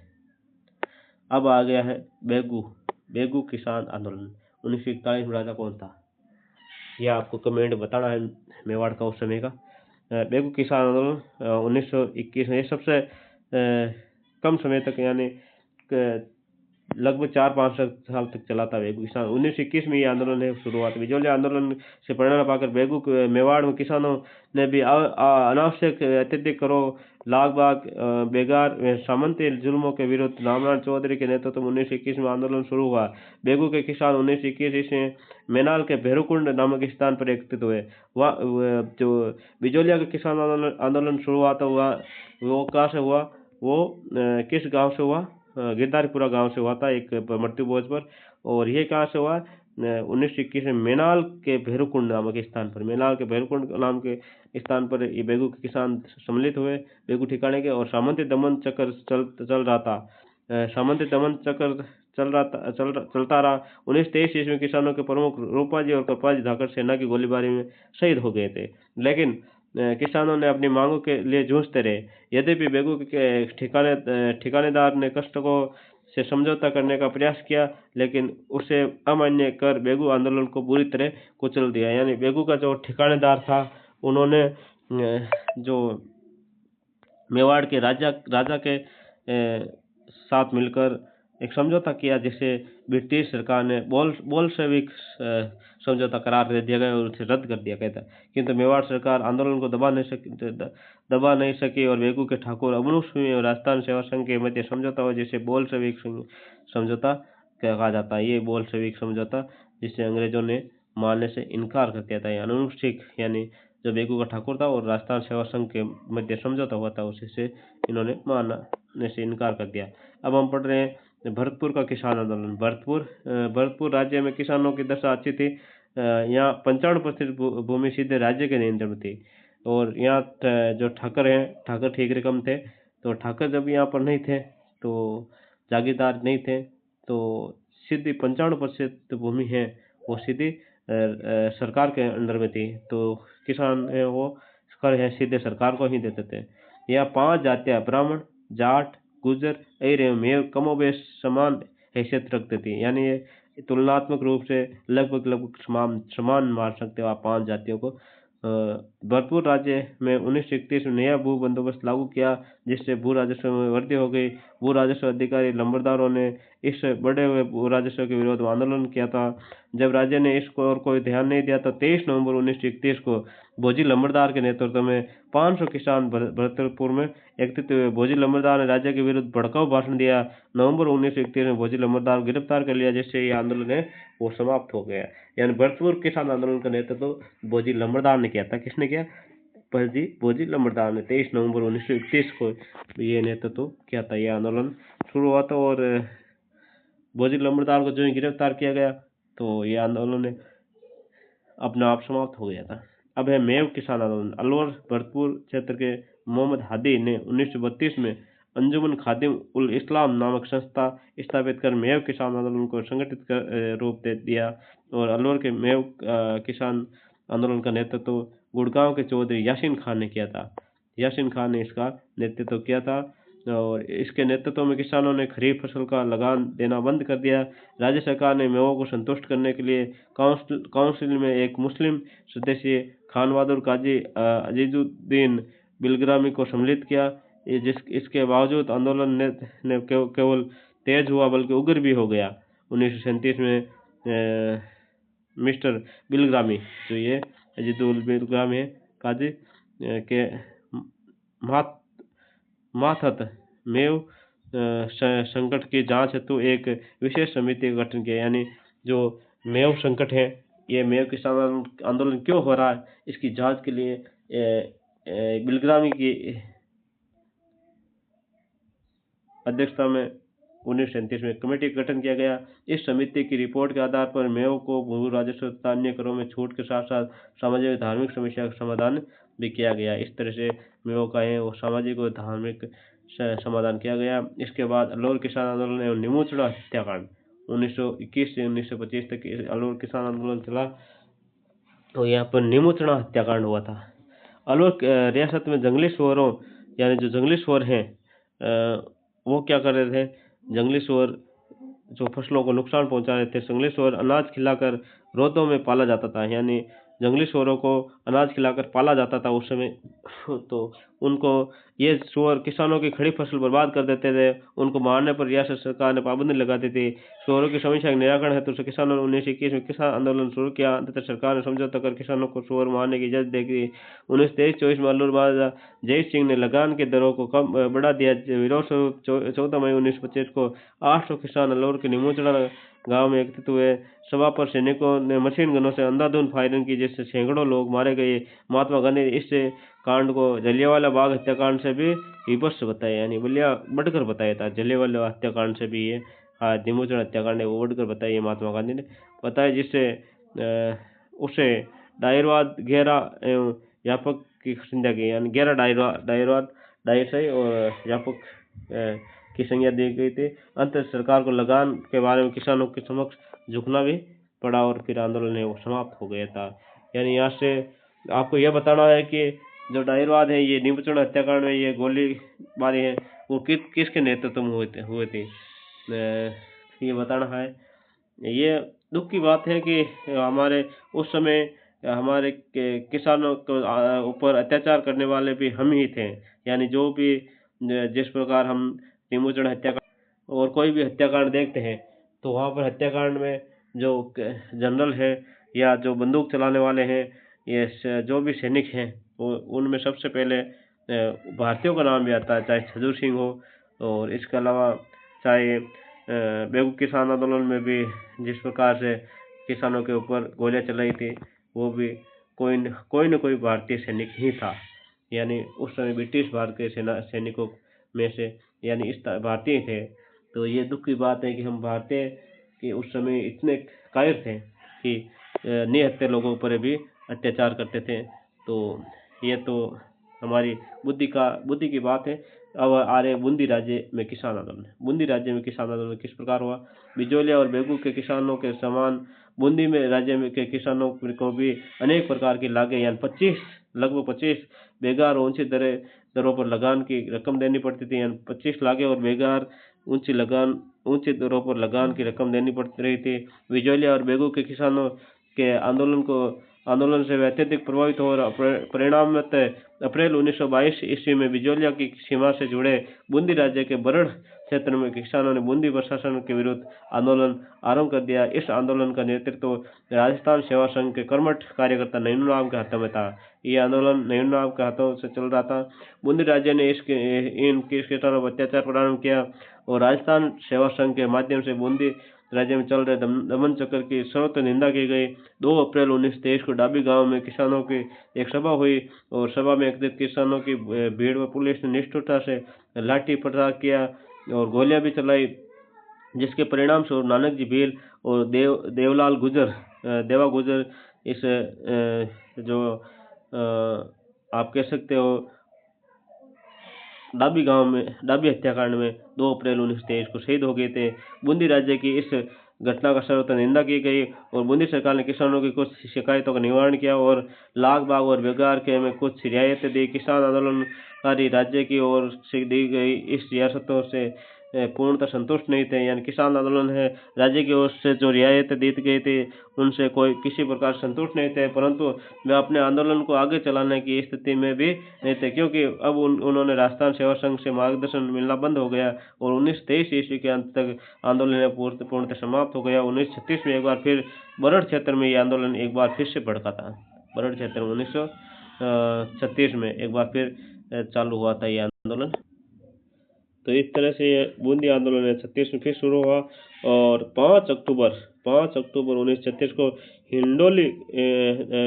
अब आ गया है बेगू किसान आंदोलन। 1941 में राजा कौन था, यह आपको कमेंट बताना है मेवाड़ का उस समय का। बेगू किसान आंदोलन 1921 में सबसे कम समय तक, यानी लगभग 4-5 साल तक चला था बेगू किसान। 1921 में ये आंदोलन है शुरुआत। बिजौलिया आंदोलन से प्रेरणा पाकर मेवाड़ में किसानों ने भी अनावश्यक अत्यधिक करो लाग बाग बेगार सामंती जुल्मों के विरुद्ध रामनारायण चौधरी के नेतृत्व में 1921 में आंदोलन शुरू हुआ। बेगू के किसान 1921 में मेनाल के भैरवकुंड नामक स्थान पर एकत्रित हुए। वह जो बिजौलिया का किसान आंदोलन शुरुआत हुआ वो कहाँ से हुआ, वो किस गांव से हुआ, गिरधारीपुरा गांव से हुआ था, एक मृत्यु भोज पर। और ये कहाँ से हुआ, 1921 में मेनाल के भैरवकुंड नामक स्थान पर, मेनाल के भैरवकुंड नाम के स्थान पर ये बेगू के किसान सम्मिलित हुए बेगू ठिकाने के। और सामंती दमन चक्र चल रहा था, सामंती दमन चक्र चलता रहा। 1923 ईस्वी में किसानों के प्रमुख रूपाजी और कृपाजी धाकड़ सेना की गोलीबारी में शहीद हो गए थे, लेकिन किसानों ने अपनी मांगों के लिए जूझते रहे। यद्यपि बेगू के ठिकानेदार ने कष्टों से समझौता करने का प्रयास किया, लेकिन उसे अमान्य कर बेगू आंदोलन को बुरी तरह कुचल दिया। यानी बेगू का जो ठिकानेदार था, उन्होंने जो मेवाड़ के राजा के साथ मिलकर एक समझौता किया, जिसे ब्रिटिश सरकार ने बोल्शेविक समझौता करार दे दिया गया और उसे रद्द कर दिया गया था। किंतु मेवाड़ सरकार आंदोलन को दबा नहीं सकी और बेगू के ठाकुर अमनु सिंह और राजस्थान सेवा संघ के मध्य समझौता हुआ, जिसे बोल्शेविक समझौता कहा जाता है। ये बोल्शेविक समझौता जिसे अंग्रेजों ने मानने से इनकार कर दिया था। अमनु सिंह यानी जो बेगू का ठाकुर था और राजस्थान सेवा संघ के मध्य समझौता हुआ था, उसी से इन्होंने मानने से इनकार कर दिया। अब हम पढ़ रहे हैं भरतपुर का किसान आंदोलन। भरतपुर राज्य में किसानों की दशा अच्छी थी। यहाँ 95% भूमि सीधे राज्य के नियंत्रण में थी, और यहाँ जो ठाकर हैं, ठाकर ठीक रकम थे। तो ठाकर जब यहाँ पर नहीं थे, तो जागीरदार नहीं थे, तो सीधी 95% भूमि है वो सीधी सरकार के अंडर में थी। तो किसान है वो कर है सीधे सरकार को ही देते थे। यहाँ 5 जातियाँ ब्राह्मण, जाट, गुजर, अर एवं मेव कमोबेश समान हैसियत रखते थे। यानी ये तुलनात्मक रूप से लगभग समान मान सकते हो आप 5 जातियों को। भरतपुर राज्य में 1931 में नया भू बंदोबस्त लागू किया, जिससे भू राजस्व में वृद्धि हो गई। भू राजस्व अधिकारी लंबरदारों ने इस बढ़े हुए भू राजस्व के विरोध में आंदोलन किया था। जब राज्य ने इसको और कोई ध्यान नहीं दिया तो 23 नवंबर 1931 को भोजी लंबरदार के नेतृत्व में 500 किसान भरतपुर में एकत्रित हुए। भोजी लंबरदार ने राज्य के विरुद्ध भड़काऊ भाषण दिया। नवंबर 1931 में भोजी लंबरदार को गिरफ्तार कर लिया, जिससे यह आंदोलन है वो समाप्त हो गया। यानी भरतपुर किसान आंदोलन का नेतृत्व भोजी लंबरदार ने किया था। किसने किया? भोजी लंबरदार ने 23 नवंबर 1931 को ये नेतृत्व किया था। यह आंदोलन शुरू हुआ था और भोजी लंबरदार को जो ही गिरफ्तार किया गया तो ये आंदोलन अपने आप समाप्त हो गया था। अब है मेव किसान आंदोलन। अलवर भरतपुर क्षेत्र के मोहम्मद हादी ने 1932 में अंजुमन खादिम उल इस्लाम नामक संस्था स्थापित कर मेव किसान आंदोलन को संगठित रूप दे दिया और अलवर के मेव किसान आंदोलन का नेतृत्व गुड़गांव के चौधरी यासीन खान ने किया था। यासीन खान ने इसका नेतृत्व किया था और इसके नेतृत्व में किसानों ने खरीफ फसल का लगान देना बंद कर दिया। राज्य सरकार ने मेवों को संतुष्ट करने के लिए काउंसिल में एक मुस्लिम सदस्य खान बहादुर काजी अजीजुद्दीन बिलग्रामी को सम्मिलित किया। इसके बावजूद आंदोलन ने केवल तेज हुआ बल्कि उग्र भी हो गया। 1937 में मिस्टर बिलग्रामी, जो ये अजीजुद्दीन बिलग्रामी है, काजी के मातहत मेव संकट की जांच हेतु एक विशेष समिति का गठन किया। यानी जो मेव संकट है, ये मेव किसान आंदोलन क्यों हो रहा है, इसकी जांच के लिए बिलग्रामी की अध्यक्षता में 1937 में कमेटी का गठन किया गया। इस समिति की रिपोर्ट के आधार पर मेव को भू राजस्व तथा अन्य करों में छूट के साथ साथ सामाजिक और धार्मिक समस्या का समाधान भी किया गया। इस तरह से मेव का है वो सामाजिक और धार्मिक समाधान किया गया। इसके बाद अलवर किसान आंदोलन एवं निमुचड़ा हत्याकांड 1921 से 1925 तक अलवर किसान आंदोलन चला। तो यहाँ पर निमुचड़ा हत्याकांड हुआ था। अलवर रियासत में जंगली सुअरों, यानी जो जंगली सुअर हैं वो क्या कर रहे थे? जंगली सुअर जो फसलों को नुकसान पहुंचा रहे थे। जंगली सुअर अनाज खिलाकर रोदों में पाला जाता था, यानी जंगली सुअरों को अनाज खिलाकर पाला जाता था उस समय। तो उनको ये सुअर किसानों की खड़ी फसल बर्बाद कर देते थे। उनको मारने पर रियासत सरकार ने पाबंदी लगा दी थी। सुअरों की समस्या के निराकरण हेतु तो किसानों ने 1921 में किसान आंदोलन शुरू किया। अंततः सरकार ने समझौता कर किसानों को सुअर मारने की इजाजत दे दी। 1923-24 में अलवर महाराजा जय सिंह ने लगान के दरों को कम बढ़ा दिया। विरोध स्वरूप 14 मई 1925 को 800 किसान अलवर के निमुचड़ा गांव में एकत्रित हुए। सभा पर सैनिकों ने मशीन गनों से अंधाधुंध फायरिंग की, जिससे सैकड़ों लोग मारे गए। महात्मा गांधी ने इस कांड को जलियांवाला बाग हत्याकांड से भी विभत्स बताया, यानी बढ़कर बताया था। जलियांवाला हत्याकांड से भी ये निमुचड़ा हत्याकांड है वो बढ़कर बताया महात्मा गांधी ने बताया, जिससे उसे डायरवाद गहरा एवं व्यापक की संज्ञा की, यानी गहरा डायरवाद डायर और व्यापक की संज्ञा दी गई थी। अंत सरकार को लगान के बारे में किसानों के समक्ष झुकना भी पड़ा और फिर आंदोलन है वो समाप्त हो गया था। यानी यहाँ से आपको यह बताना है कि जो डायरवाद है, ये निमुचड़ा हत्याकांड में ये गोलीबारी है वो किसके नेतृत्व में हुए थे, ये बताना है। ये दुख की बात है कि हमारे उस समय हमारे किसानों को ऊपर अत्याचार करने वाले भी हम ही थे। यानी जो भी जिस प्रकार हम निमुचड़ा हत्याकांड और कोई भी हत्याकांड देखते हैं तो वहाँ पर हत्याकांड में जो जनरल है या जो बंदूक चलाने वाले हैं, ये जो भी सैनिक हैं, उनमें सबसे पहले भारतीयों का नाम भी आता है, चाहे छजूर सिंह हो और इसके अलावा चाहे बेगू किसान आंदोलन में भी जिस प्रकार से किसानों के ऊपर गोलियां चलाई थी वो भी कोई न कोई भारतीय सैनिक ही था। यानी उस समय ब्रिटिश भारत के सैनिकों में से यानी इस भारतीय थे। तो ये दुख की बात है कि हम भारतीय कि उस समय इतने कायर थे कि निहत्थे लोगों पर भी अत्याचार करते थे। तो ये तो हमारी बुद्धि की बात है। अब आ रहे बूंदी राज्य में किसान आंदोलन। बूंदी राज्य में किसान आंदोलन किस प्रकार हुआ? बिजोलिया और बेगू के किसानों के समान बूंदी में राज्य में के किसानों को भी अनेक प्रकार की लागें, यानी लगभग 25 बेगार और ऊंची दरों पर लगान की रकम देनी पड़ती थी। यानी 25 लागें और बेगार ऊंची दरों पर लगान की रकम देनी पड़ रही थी। बिजोलिया और बेगू के किसानों के आंदोलन को आंदोलन से वे अत्यधिक प्रभावित हो और परिणामतः अप्रैल 1922 ईस्वी में बिजोलिया की सीमा से जुड़े बूंदी राज्य के बरड़ क्षेत्र में किसानों ने बूंदी प्रशासन के विरुद्ध आंदोलन आरंभ कर दिया। इस आंदोलन का नेतृत्व राजस्थान सेवा संघ के कर्मठ कार्यकर्ता नैनूराम के हाथों में था। ये आंदोलन नैनूराम के हाथों से चल रहा था। बूंदी राज्य ने इन किसानों पर अत्याचार प्रारंभ किया और राजस्थान सेवा संघ के माध्यम से बूंदी राज्य में चल रहे दमन चक्र की सर्वत्र निंदा की गई। 2 अप्रैल 1923 को डाबी गांव में किसानों की एक सभा हुई और सभा में एकत्रित किसानों की भीड़ व पुलिस ने निष्ठुरता से लाठी प्रहार किया और गोलियां भी चलाई, जिसके परिणाम स्वरूप नानक जी भील और देवलाल गुजर देवा गुजर इस जो आप कह सकते हो डाबी हत्याकांड में 2 अप्रैल 1923 को शहीद हो गए थे। बूंदी राज्य की इस घटना का सर्वत्र निंदा की गई और बूंदी सरकार ने किसानों की कुछ शिकायतों का निवारण किया और लाग बाग और बेगार के में कुछ रियायतें दी। किसान आंदोलनकारी राज्य की ओर से दी गई इस रियासतों से पूर्णतः संतुष्ट नहीं थे। यानी किसान आंदोलन है राज्य की ओर से जो रियायतें दी गई थी उनसे कोई किसी प्रकार संतुष्ट नहीं थे, परंतु वे अपने आंदोलन को आगे चलाने की स्थिति में भी नहीं थे, क्योंकि अब उन्होंने राजस्थान सेवा संघ से मार्गदर्शन मिलना बंद हो गया और 1923 ईस्वी के अंत तक आंदोलन पूर्णतः समाप्त हो गया। 1936 में एक बार फिर बरड़ क्षेत्र में ये आंदोलन एक बार फिर से भड़का था। बरड़ क्षेत्र में 1936 में एक बार फिर चालू हुआ था ये आंदोलन। तो इस तरह से बूंदी आंदोलन 1936 में फिर शुरू हुआ और 5 अक्टूबर 1936 को हिंडोली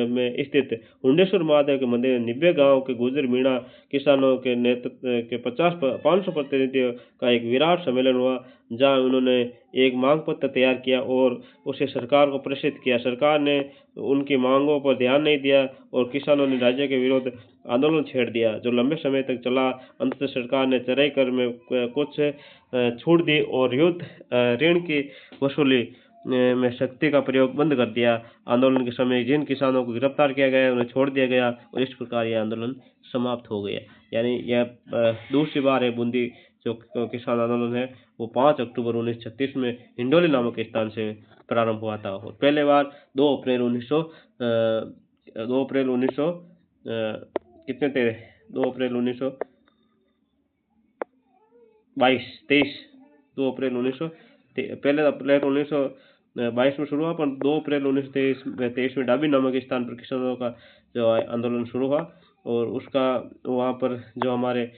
में स्थित हुंडेश्वर महादेव के मंदिर में 90 गांव के गुजर मीणा किसानों के नेतृत्व के 500 प्रतिनिधियों का एक विराट सम्मेलन हुआ, जहां उन्होंने एक मांग पत्र तैयार किया और उसे सरकार को प्रेषित किया। सरकार ने उनकी मांगों पर ध्यान नहीं दिया और किसानों ने राज्य के विरुद्ध आंदोलन छेड़ दिया, जो लंबे समय तक चला। अंततः सरकार ने चराई कर में कुछ छूट दी और युद्ध ऋण की वसूली में शक्ति का प्रयोग बंद कर दिया। आंदोलन के समय जिन किसानों को गिरफ्तार किया गया उन्हें छोड़ दिया गया और इस प्रकार यह आंदोलन समाप्त हो गया। यानी यह दूसरी बार है बूंदी जो किसान आंदोलन है वो 5 अक्टूबर 1936 में हिंडोली नामक स्थान से प्रारंभ हुआ था और पहले बार 2 अप्रैल 1900 कितने थे 2 अप्रैल 1922 पहले अप्रैल 1922 में शुरू हुआ, पर 2 अप्रैल 1923 में डाबी नामक स्थान पर किसानों का जो आंदोलन शुरू हुआ और उसका वहाँ पर जो हमारे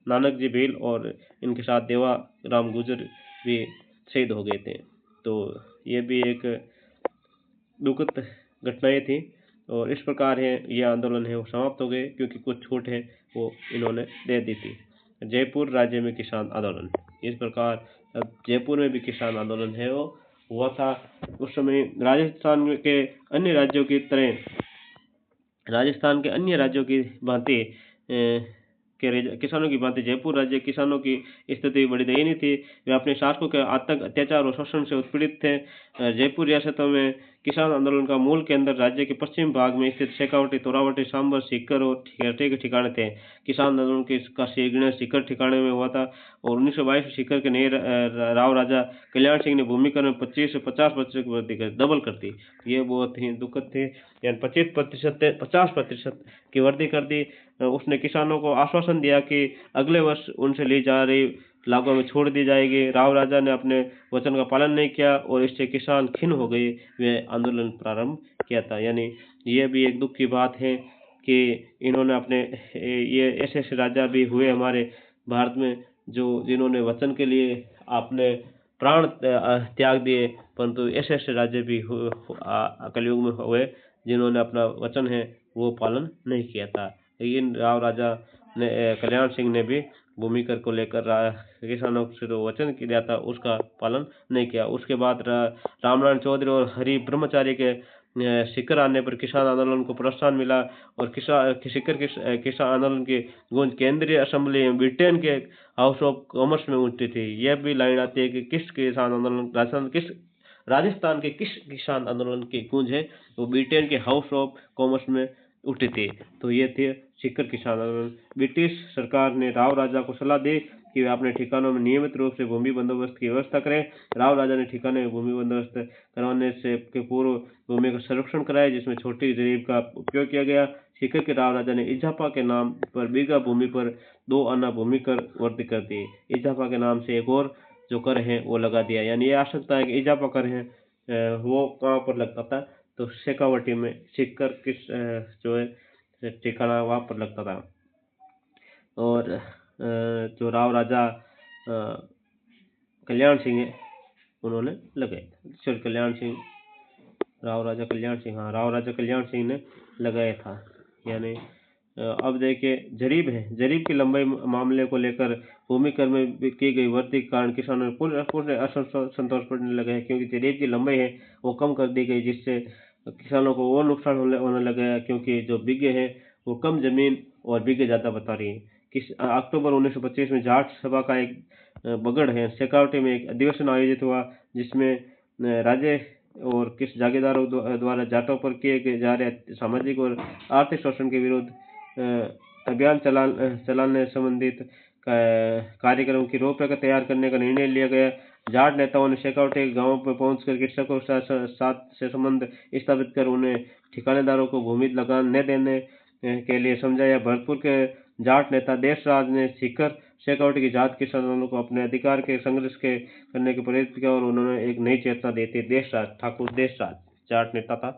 नानक जी भील और इनके साथ देवा राम गुजर भी शहीद हो गए थे। तो ये भी एक दुखद घटनाएं थी और इस प्रकार है ये आंदोलन है वो समाप्त हो गए, क्योंकि कुछ छूट है वो इन्होंने दे दी थी। जयपुर राज्य में किसान आंदोलन, इस प्रकार अब जयपुर में भी किसान आंदोलन है वो हुआ था। उस समय राजस्थान के अन्य राज्यों की तरह राजस्थान के अन्य राज्यों की भांति किसानों की भांति जयपुर राज्य किसानों की स्थिति बड़ी दयनीय थी। वे अपने शासकों के आतंक अत्याचार और शोषण से उत्पीड़ित थे। जयपुर रियासतों में किसान आंदोलन का मूल केंद्र राज्य के पश्चिम भाग में स्थित शेखावटी, तोरावटी, सांबर, सीकर और ठेठे के ठिकाने थे। किसान आंदोलन का शीघ्र सीकर ठिकाने में हुआ था और 1922 में सीकर के नए राव राजा कल्याण सिंह ने भूमिकर में 25 से 50% की वृद्धि कर डबल कर दी। ये बहुत ही दुखद थे, यानी 50% की वृद्धि कर दी। उसने किसानों को आश्वासन दिया कि अगले वर्ष उनसे ली जा रही लागतों में छोड़ दी जाएगी। राव राजा ने अपने वचन का पालन नहीं किया और इससे किसान खिन्न हो गए, वे आंदोलन प्रारंभ किया था। यानी ये भी एक दुख की बात है कि इन्होंने अपने ये ऐसे राजा भी हुए हमारे भारत में जो जिन्होंने वचन के लिए अपने प्राण त्याग दिए, परंतु ऐसे राज्य भी कलयुग में हुए जिन्होंने अपना वचन है वो पालन नहीं किया था। लेकिन राव राजा ने कल्याण सिंह ने भी भूमिकर को लेकर किसानों से जो वचन किया था उसका पालन नहीं किया। उसके बाद रामनारायण चौधरी और हरि ब्रह्मचारी के सीकर आने पर किसान आंदोलन को प्रोत्साहन मिला और सीकर के किसान आंदोलन की गूंज केंद्रीय असेंबली ब्रिटेन के हाउस ऑफ कॉमर्स में उठती थी। यह भी लाइन आती है कि किस किसान आंदोलन राजस्थान के किस किसान आंदोलन की गूंज है वो ब्रिटेन के हाउस ऑफ कॉमर्स में उठी थी। तो ये थे सीकर किसान आंदोलन। ब्रिटिश सरकार ने राव राजा को सलाह दी कि वे अपने ठिकानों में नियमित रूप से भूमि बंदोबस्त की व्यवस्था करें। राव राजा ने ठिकाने में भूमि बंदोबस्त करवाने से के पूर्व भूमि का सर्वेक्षण कराया, जिसमें छोटी जरीब का उपयोग किया गया। सीकर के राव राजा ने इजाफा के नाम पर बीघा भूमि पर 2 आना भूमि कर वर्दी कर दिए। इजाफा के नाम से एक और जो कर है वो लगा दिया, यानी ये आ सकता है कि इजाफा कर है वो कहाँ पर लगता था, तो शेखावटी में सीकर किस जो है ठिकाना वहाँ पर लगता था। और जो राव राजा कल्याण सिंह है उन्होंने लगाए, सर कल्याण सिंह, राव राजा कल्याण सिंह, हाँ राव राजा कल्याण सिंह ने लगाया था। यानी अब देखिए जरीब है, जरीब की लंबाई मामले को लेकर भूमि कर में की गई वृद्धि के कारण किसानों में पूर्ण असंतोष पड़ने लगा है, क्योंकि जरीब की लंबाई है वो कम कर दी गई, जिससे किसानों को और नुकसान होने लगा है, क्योंकि जो बीघे हैं वो कम जमीन और बीघे ज़्यादा बता रही है। अक्टूबर 1925 में जाट सभा का एक बगड़ है शेखावटी में एक अधिवेशन आयोजित हुआ, जिसमें राज्य और किस जागीरदारों द्वारा जाटों पर किए जा रहे सामाजिक और आर्थिक शोषण के विरुद्ध अभियान चलाने संबंधित कार्यक्रम की रूपरेखा तैयार करने का निर्णय लिया गया। जाट नेताओं ने शेखावटी के गांवों पर पहुंचकर कृषकों के साथ से संबंध स्थापित कर उन्हें ठिकानेदारों को भूमि लगान न देने के लिए समझाया। भरतपुर के जाट नेता देशराज ने सीकर शेखावटी की जात किसानों को अपने अधिकार के संघर्ष के करने के प्रेरित किया और उन्होंने एक नई चेतना दी थी। देशराज ठाकुर देशराज जाट नेता था,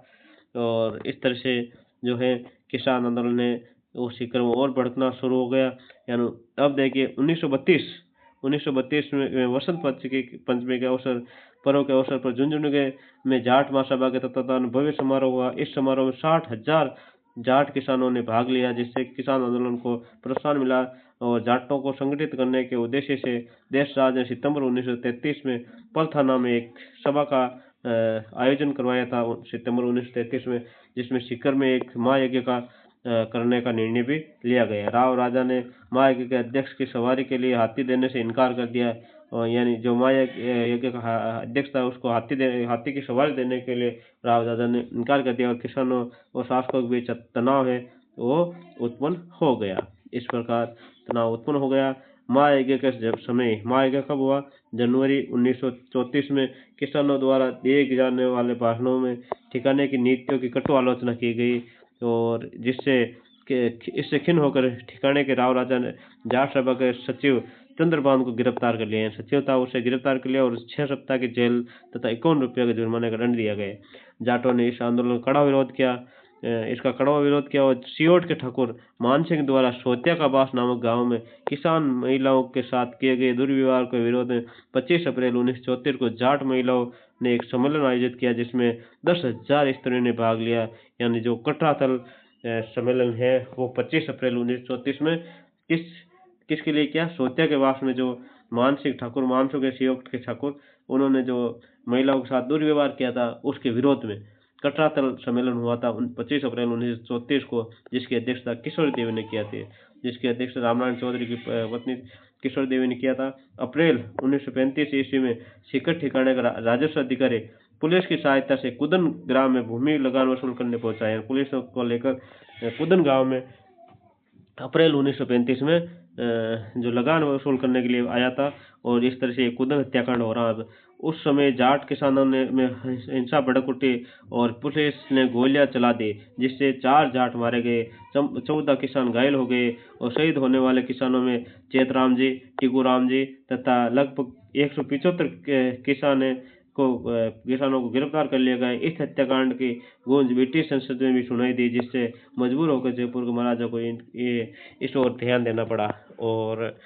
और इस तरह से जो है किसान आंदोलन ने वो सीकर में और भड़कना शुरू हो गया। यानी अब देखिए 1932 में वसंत पंचमी के अवसर पर्व के अवसर पर झुंझुनू में जाट महासभा के तत्वावधान भव्य समारोह हुआ। इस समारोह में 60,000 जाट किसानों ने भाग लिया, जिससे किसान आंदोलन को प्रोत्साहन मिला। और जाटों को संगठित करने के उद्देश्य से देशराज ने सितंबर 1933 में पलथाना में एक सभा का आयोजन करवाया था सितंबर 1933 में, जिसमें सीकर में एक महायज्ञ का करने का निर्णय भी लिया गया। राव राजा ने महायज्ञ के अध्यक्ष की सवारी के लिए हाथी देने से इनकार कर दिया, और यानी जो महायज्ञ का अध्यक्ष था उसको हाथी की सवारी देने के लिए राव राजा ने इनकार कर दिया, और किसानों और शासकों के बीच तनाव है वो उत्पन्न हो गया। इस प्रकार तनाव उत्पन्न हो गया। महायज्ञ के समय, महायज्ञ कब हुआ? जनवरी 1934 में किसानों द्वारा दिए जाने वाले भाषणों में ठिकाने की नीतियों की कटु आलोचना की गई, और इससे खिन्न होकर ठिकाने के राव राजा ने जाट सभा के सचिव चंद्रभान को गिरफ्तार कर लिया। सचिव था उसे गिरफ्तार कर लिया और 6 सप्ताह की जेल तथा 51 रुपये के जुर्माने का दंड दिया गया। जाटों ने इस आंदोलन का कड़ा विरोध किया। इसका कड़ा विरोध किया और सियोट के ठाकुर मान सिंह द्वारा सोतिया का बास नामक गांव में किसान महिलाओं के साथ किए गए दुर्व्यवहार के विरोध में 25 अप्रैल 1934 को जाट महिलाओं ने एक सम्मेलन आयोजित किया, जिसमें 10,000 स्त्रियों ने भाग लिया। यानी जो कटरातल सम्मेलन है वो 25 अप्रैल 1934 में किसके लिए किया? सोतिया के वास में जो मान सिंह ठाकुर, मानसू के सियोट के ठाकुर, उन्होंने जो महिलाओं के साथ दुर्व्यवहार किया था उसके विरोध में कटरातल सम्मेलन हुआ था 25 अप्रैल 1934 को, जिसकी अध्यक्षता किशोरी देवी ने किया थी, जिसकी अध्यक्षता रामनारायण चौधरी की पत्नी किशोरी देवी ने किया था। अप्रैल 1935 ईस्वी में सीकर ठिकाने का राजस्व अधिकारी पुलिस की सहायता से कुदन ग्राम में भूमि लगान वसूल करने पहुंचा। पुलिस को लेकर कुदन गांव में अप्रैल 1935 में जो लगान वसूल करने के लिए आया था, और इस तरह से कुदन हत्याकांड हो रहा था। उस समय जाट किसानों में हिंसा भड़क उठी और पुलिस ने गोलियां चला दी, जिससे 4 जाट मारे गए, 14 किसान घायल हो गए, और शहीद होने वाले किसानों में चेतराम जी, टिकूराम जी तथा लगभग 175 किसानों को गिरफ्तार कर लिया गया। इस हत्याकांड की गूंज ब्रिटिश संसद में भी सुनाई दी, जिससे मजबूर होकर जयपुर के महाराजा को इस ओर ध्यान देना पड़ा। और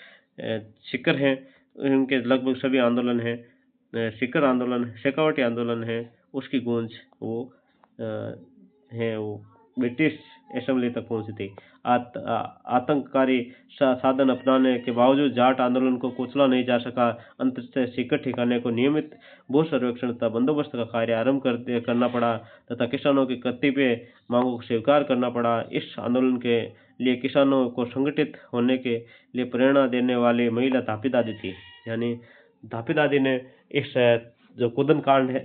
सीकर है, इनके लगभग सभी आंदोलन हैं, सीकर आंदोलन, शेखावटी आंदोलन है, उसकी गूंज वो ब्रिटिश असेंबली तक पहुंची थी। आतंककारी साधन अपनाने के बावजूद जाट आंदोलन को कुचला नहीं जा सका। अंततः सीकर ठिकाने को नियमित भू सर्वेक्षण तथा बंदोबस्त का कार्य आरंभ करना पड़ा तथा किसानों की कतिपय मांगों को स्वीकार करना पड़ा। इस आंदोलन के लिए किसानों को संगठित होने के लिए प्रेरणा देने वाली महिला धापी दादी थी। यानी धापी दादी ने इस जो कुदन कांड है,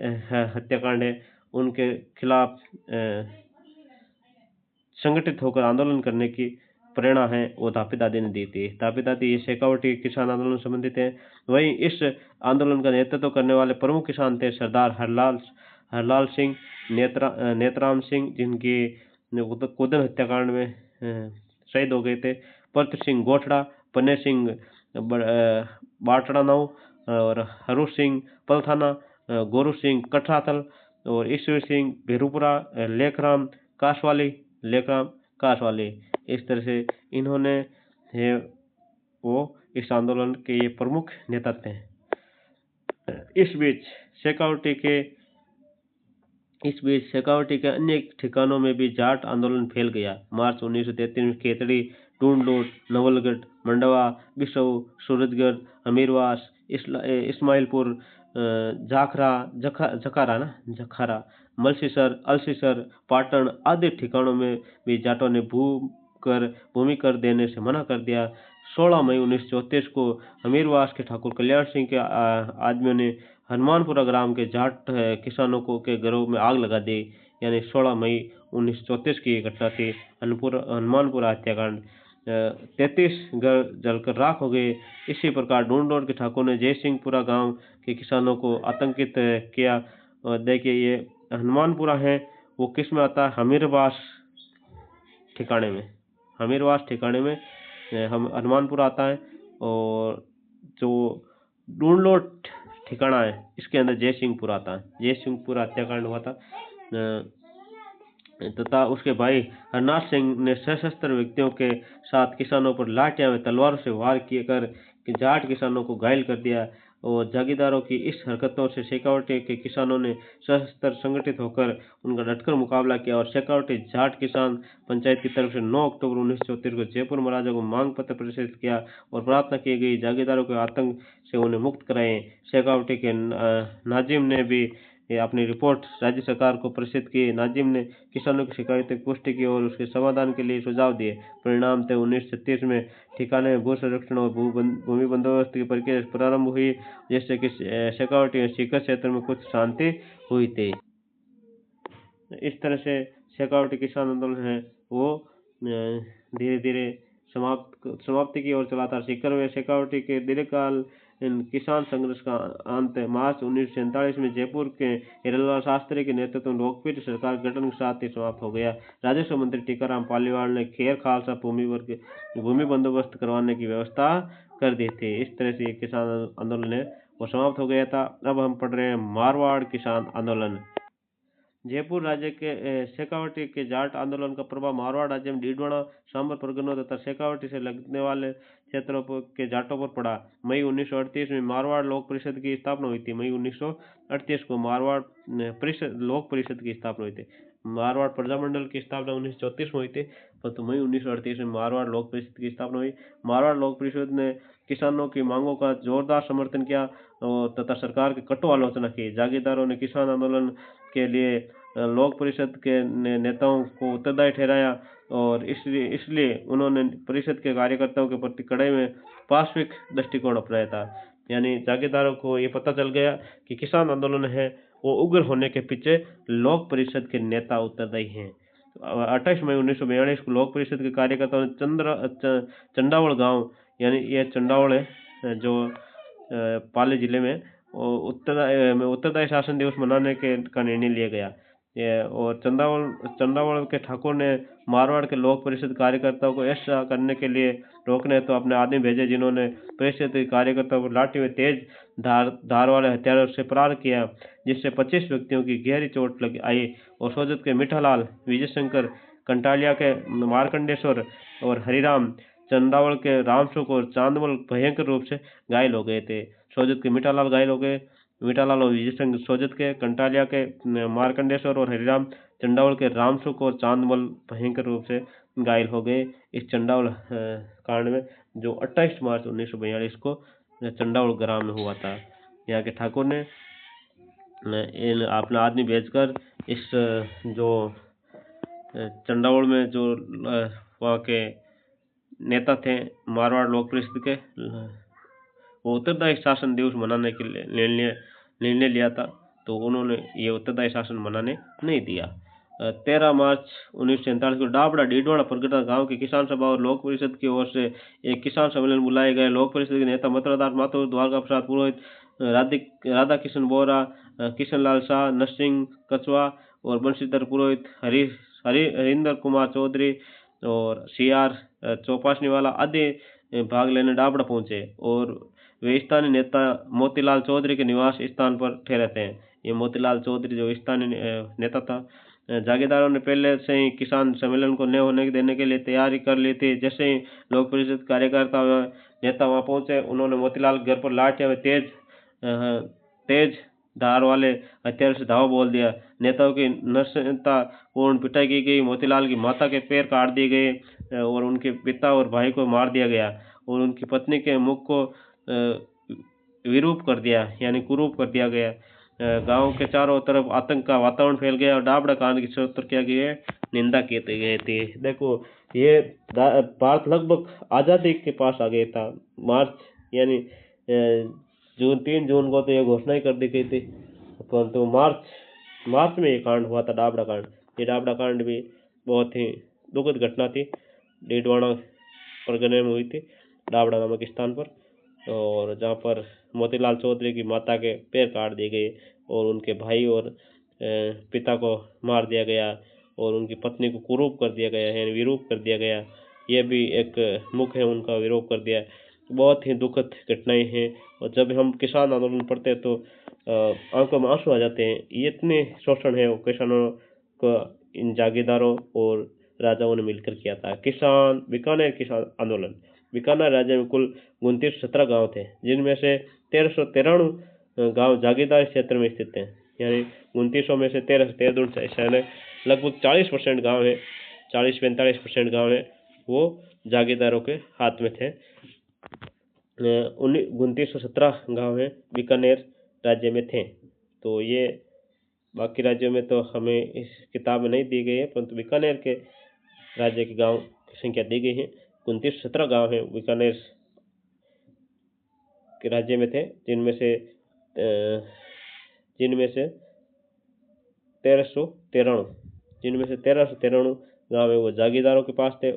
हत्याकांड है, उनके खिलाफ संगठित होकर आंदोलन करने की प्रेरणा है वो दापी दादी ने दी थी। दापी दादी ये शेखावटी किसान आंदोलन से संबंधित है। वहीं इस आंदोलन का नेतृत्व करने वाले प्रमुख किसान थे सरदार हरलाल हरलाल सिंह, नेतराम सिंह, जिनकी कुदन हत्याकांड में शहीद हो गए थे, परत सिंह गोठड़ा, पन्ने सिंह बाटड़ानाव और हरू सिंह पलथाना, गोरू सिंह कठराथल और ईश्वर सिंह भेरूपुरा, लेखराम कासवाली। इस तरह से इन्होंने वो इस आंदोलन के ये प्रमुख नेता थे। इस बीच शेखावटी के अन्य ठिकानों में भी जाट आंदोलन फैल गया। मार्च 1933 में खेतड़ी, टूंडलोट, नवलगढ़, मंडवा, बिसऊ, सूरजगढ़, अमीरवास, इस्माइलपुर, जखारा, मलसीसर, अलसीसर, पाटन आदि ठिकानों में भी जाटों ने भूमि कर देने से मना कर दिया। 16 मई 1934 को अमीरवास के ठाकुर कल्याण सिंह के आदमियों ने हनुमानपुरा ग्राम के जाट किसानों के घरों में आग लगा दी। यानी 16 मई 1934 की ये घटना थी, हनुमानपुरा हत्याकांड। 33 घर जलकर राख हो गए। इसी प्रकार ढूंढोड़ के ठाकुर ने जयसिंहपुरा गांव के किसानों को आतंकित किया। और देखिए ये हनुमानपुरा है वो किस में आता है? हमीरवास ठिकाने में हम हनुमानपुरा आता है। और जो ढूंढलोट ठिकाना है इसके अंदर जयसिंहपुरा आता है। जयसिंहपुरा हत्याकांड हुआ था तथा उसके भाई हरनाथ सिंह ने सशस्त्र व्यक्तियों के साथ किसानों पर लाठियां व तलवारों से वार कर जाट किसानों को घायल कर दिया। और जागीरदारों की इस हरकतों से शेखावटी के किसानों ने सशस्त्र संगठित होकर उनका डटकर मुकाबला किया और शेखावटी जाट किसान पंचायत की तरफ से 9 अक्टूबर 1934 को जयपुर महाराजा को मांग पत्र प्रेषित किया और प्रार्थना की गई जागीरदारों के आतंक से उन्हें मुक्त कराएं। शेखावटी के नाजिम ने भी अपनी रिपोर्ट राज्य सरकार को प्रेषित की। नाजिम ने किसानों की शिकायत की पुष्टि की और उसके समाधान के लिए सुझाव दिए। परिणाम थे 1936 में ठिकाने में भू संरक्षण और भूमि बंदोबस्त की प्रक्रिया प्रारंभ हुई, जिससे कि शेखावटी और सीकर क्षेत्र में कुछ शांति हुई थी। इस तरह से शेखावटी किसान आंदोलन है वो धीरे धीरे समाप्ति की ओर चला था। सीकर में शेखावटी के दीर्घकाल किसान संघर्ष का अंत मार्च 1947 में जयपुर के हिरलाल शास्त्री के नेतृत्व में लोकप्रिय सरकार गठन के साथ ही समाप्त हो गया। राजस्व मंत्री टीकाराम पालीवाल ने खेर खालसा भूमि बंदोबस्त करवाने की व्यवस्था कर दी थी। इस तरह से किसान आंदोलन है वो समाप्त हो गया था। अब हम पढ़ रहे हैं मारवाड़ किसान आंदोलन। जयपुर राज्य के शेखावटी के जाट आंदोलन का प्रभाव मारवाड़ राज्य में डीडवाना, सांबर परगनों तथा शेखावटी से लगने वाले क्षेत्रों के जाटों पर पड़ा। मई 1938 में मारवाड़ लोक परिषद की स्थापना हुई थी। मई 1938 को मारवाड़ लोक परिषद की स्थापना हुई थी। मारवाड़ प्रजामंडल की स्थापना 1934 में हुई थी, परंतु मई 1938 में मारवाड़ लोक परिषद की स्थापना हुई। मारवाड़ लोक परिषद ने किसानों की मांगों का जोरदार समर्थन किया तथा सरकार की कटु आलोचना की। जागीरदारों ने किसान आंदोलन के लिए लोक परिषद के नेताओं को उत्तरदायी ठहराया और इसलिए उन्होंने परिषद के कार्यकर्ताओं के प्रति कड़े में पार्श्विक दृष्टिकोण अपनाया था। यानी जागीरदारों को ये पता चल गया कि किसान आंदोलन है वो उग्र होने के पीछे लोक परिषद के नेता उत्तरदायी हैं। 28 मई 1942 को लोक परिषद के कार्यकर्ताओं ने चंडावल गांव, यानी ये चंडावल है जो पाली जिले में, उत्तरदायी शासन दिवस मनाने का निर्णय लिया गया। और चंडावल के ठाकुर ने मारवाड़ के लोक परिषद कार्यकर्ताओं को ऐसा करने के लिए रोकने तो अपने आदमी भेजे, जिन्होंने परिषद के कार्यकर्ताओं को लाठी में तेज धार वाले हथियारों से प्रहार किया, जिससे 25 व्यक्तियों की गहरी चोट आई और सोजत के मिठालाल, विजय शंकर, कंटालिया के मार्कंडेश्वर और हरिराम, चंडावल के रामसुख और चांदमल भयंकर रूप से घायल हो गए थे। सोजत के मिठालाल घायल हो गए, मिठालाल और विजय शंकर सोजत के, कंटालिया के मार्कंडेश्वर और हरिराम, चंडावल के रामसुख और चांदमल भयंकर रूप से घायल हो गए इस चंडावल कांड में, जो 28 मार्च 1942 को चंडावल ग्राम में हुआ था। यहाँ के ठाकुर ने अपना आदमी भेजकर इस जो चंडावल में जो वहाँ के नेता थे मारवाड़ लोक परिषद के, वो उत्तरदायी शासन दिवस मनाने के लिए निर्णय लिया था, तो उन्होंने ये उत्तरदायी शासन मनाने नहीं दिया। 13 मार्च 1947 को डाबड़ा डीडवाड़ा परगटा गांव के किसान सभा और लोक परिषद की ओर से एक किसान सम्मेलन बुलाए गए। लोक परिषद के नेता मथुरादास माथुर, द्वारका प्रसाद पुरोहित, राधा किशन बोरा, किशन लाल शाह, नरसिंह कछवा और बंशीधर पुरोहित, हरिंदर कुमार चौधरी और CR चौपासनीवाला आदि भाग लेने डाबड़ा पहुंचे और वे स्थानीय नेता मोतीलाल चौधरी के निवास स्थान पर ठहरे थे। ये मोतीलाल चौधरी जो स्थानीय नेता था। जागीरदारों ने पहले से ही किसान सम्मेलन को न होने देने के लिए तैयारी कर ली थी। जैसे ही लोक परिषद कार्यकर्ता व नेता वहां पहुंचे, उन्होंने मोतीलाल के घर पर लाठियां व तेज धार वाले हथियार से धावा बोल दिया। नेताओं की नृशंसता पूर्ण पिटाई की गई। मोतीलाल की माता के पैर काट दिए गए और उनके पिता और भाई को मार दिया गया और उनकी पत्नी के मुख को विरूप कर दिया, यानी कुरूप कर दिया गया। गांव के चारों तरफ आतंक का वातावरण फैल गया और डाबड़ा कांड की सर्वत्र क्या गए निंदा की गई थी। देखो, ये भारत लगभग आज़ादी के पास आ गया था। मार्च यानी 3 जून को तो ये घोषणा ही कर दी गई थी, परंतु मार्च में ये कांड हुआ था, डाबड़ा कांड। ये डाबड़ा कांड भी बहुत ही दुखद घटना थी, डीडवाड़ा परगने में हुई थी, डाबड़ा नामक स्थान पर, और जहाँ पर मोतीलाल चौधरी की माता के पैर काट दिए गए और उनके भाई और पिता को मार दिया गया और उनकी पत्नी को कुरूप कर दिया गया, यानी विरूप कर दिया गया। ये भी एक मुख है उनका, विरूप कर दिया। बहुत ही दुखद घटनाएं हैं और जब हम किसान आंदोलन पढ़ते हैं तो आंखों में आंसू आ जाते हैं। ये इतने शोषण है किसानों को इन जागीरदारों और राजाओं ने मिलकर किया था। बीकानेर किसान आंदोलन। बीकानेर राज्य में कुल 2917 गांव थे, जिनमें से 1393 गांव जागीरदार क्षेत्र में स्थित हैं, यानी 2900 में से 1313 लगभग 40% गांव है, 40-45% गांव है वो जागीरदारों के हाथ में थे। 2917 गांव है बीकानेर राज्य में थे। तो ये बाकी राज्यों में तो हमें इस किताब में नहीं दी गई है, परंतु बीकानेर के राज्य के गांव की संख्या दी गई है। 2917 गांव है बीकानेर के राज्य में थे, जिनमें से 1393 गांव है वो जागीरदारों के पास थे।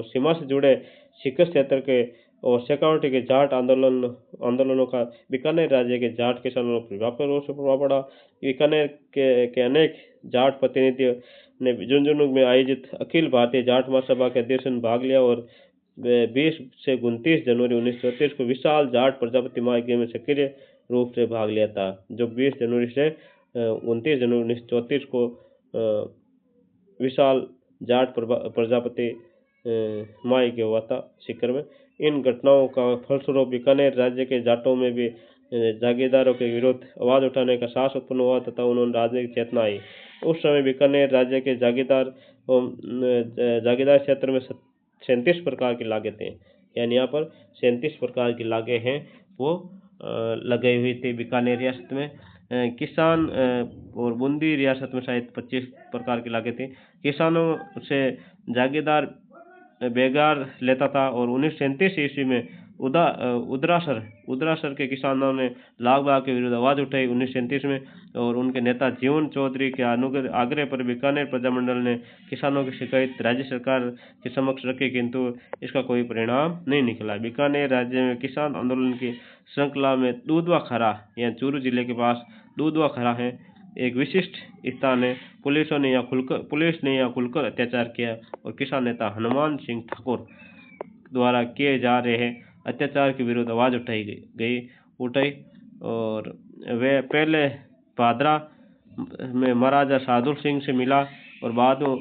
सीमा से जुड़े सिक्किम क्षेत्र के और शेखावटी के जाट आंदोलनों का बीकानेर राज्य के जाट किसानों पर व्यापक रूप से प्रभाव पड़ा। बीकानेर के अनेक जाट प्रतिनिधियों ने झुंझुनू में आयोजित अखिल भारतीय जाट महासभा के अधिवेशन में भाग लिया और 20 से 29 जनवरी 1934 को विशाल जाट प्रजापति महायज्ञ में सक्रिय रूप से भाग लिया था। जो 20 जनवरी से 29 जनवरी 1934 को विशाल जाट प्रजापति महायज्ञ हुआ था सीकर में। इन घटनाओं का फलस्वरूप बीकानेर राज्य के जाटों में भी जागीरदारों के विरुद्ध आवाज उठाने का साहस उत्पन्न हुआ तथा उन्होंने राजनीतिक चेतना आई। उस समय बीकानेर राज्य के जागीरदार क्षेत्र में 37 प्रकार की लागें थे, यानी यहाँ पर 37 प्रकार की लागें हैं वो लगाई हुई थी बीकानेर रियासत में। किसान और बूंदी रियासत में शायद 25 प्रकार की लागें थी। किसानों से जागीरदार बेगार लेता था और 1937 ईस्वी में उदरासर के किसानों ने लाग बाग के विरुद्ध आवाज उठाई 1937 में, और उनके नेता जीवन चौधरी के आग्रह पर बीकानेर प्रजामंडल ने किसानों की शिकायत राज्य सरकार के समक्ष रखी, किंतु इसका कोई परिणाम नहीं निकला। बीकानेर राज्य में किसान आंदोलन की श्रृंखला में दूधवा खरा या चूरू जिले के पास दूधवा खरा है एक विशिष्ट स्थान है। पुलिस ने यहाँ खुलकर अत्याचार किया और किसान नेता हनुमान सिंह ठाकुर द्वारा किए जा रहे अत्याचार के विरुद्ध आवाज उठाई और वे पहले भादरा में महाराजा शार्दुल सिंह से मिला और बाद में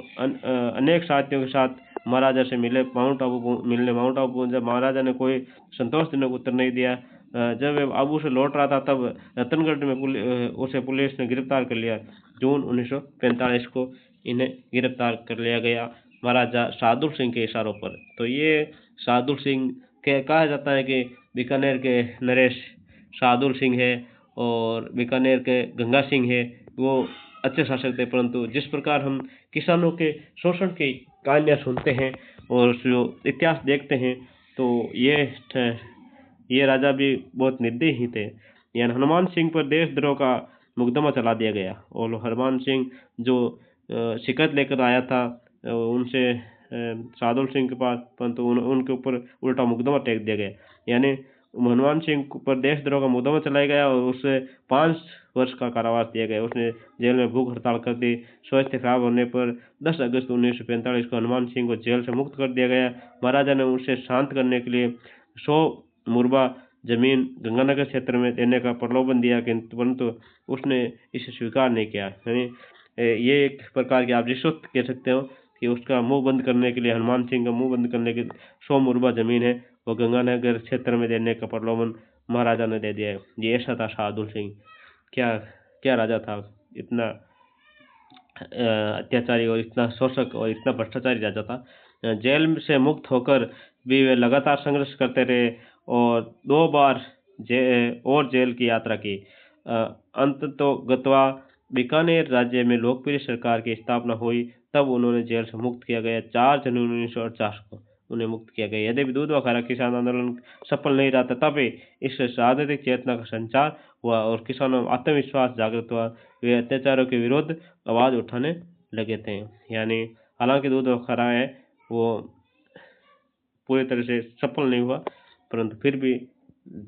अनेक साथियों के साथ महाराजा से मिले। माउंट आबू पहुंचा। महाराजा ने कोई संतोषजनक उत्तर नहीं दिया। जब वे आबू से लौट रहा था तब रतनगढ़ में उसे पुलिस ने गिरफ्तार कर लिया। जून 1945 को इन्हें गिरफ्तार कर लिया गया महाराजा शार्दुल सिंह के इशारों पर। तो ये शार्दुल सिंह कहा जाता है कि बीकानेर के नरेश शार्दुल सिंह है और बीकानेर के गंगा सिंह है, वो अच्छे शासक थे, परंतु जिस प्रकार हम किसानों के शोषण की कहानियाँ सुनते हैं और जो इतिहास देखते हैं तो ये राजा भी बहुत निर्दयी ही थे। यानी हनुमान सिंह पर देशद्रोह का मुकदमा चला दिया गया और हनुमान सिंह जो शिकायत लेकर आया था उनसे शार्दुल सिंह के पास, परंतु उनके ऊपर उल्टा मुकदमा टेक दिया गया। यानी हनुमान सिंह पर देशद्रोह का मुकदमा चलाया गया और उसे 5 वर्ष का कारावास दिया गया। उसने जेल में भूख हड़ताल कर दी। स्वास्थ्य खराब होने पर 10 अगस्त 1945 को हनुमान सिंह को जेल से मुक्त कर दिया गया। महाराजा ने उसे शांत करने के लिए 100 मुरबा जमीन गंगानगर क्षेत्र में देने का प्रलोभन दिया, किंतु परंतु उसने इसे स्वीकार नहीं किया। यानी ये एक प्रकार की आप रिश्वत कह सकते हो कि उसका मुंह बंद करने के लिए, हनुमान सिंह का मुंह बंद करने के 100 मुरबा जमीन है वो गंगानगर क्षेत्र में देने का प्रलोभन महाराजा ने दे दिया है। ये ऐसा था शार्दुल सिंह। क्या क्या राजा था, इतना अत्याचारी और इतना शोषक और इतना भ्रष्टाचारी राजा था। जेल से मुक्त होकर भी वे लगातार संघर्ष करते रहे और 2 बार जेल की यात्रा की। अंततोगत्वा बीकानेर राज्य में लोकप्रिय सरकार की स्थापना हुई, तब उन्होंने जेल से मुक्त किया गया। 4 जनवरी 1949 को उन्हें मुक्त किया गया। यद्यपि दूध व हरा किसान आंदोलन सफल नहीं रहा, तथापि इससे राजनीतिक चेतना का संचार हुआ और किसानों में आत्मविश्वास जागृत हुआ। वे अत्याचारों के विरुद्ध आवाज उठाने लगे थे। यानी हालांकि दूध व हरा है वो पूरी तरह से सफल नहीं हुआ, परंतु फिर भी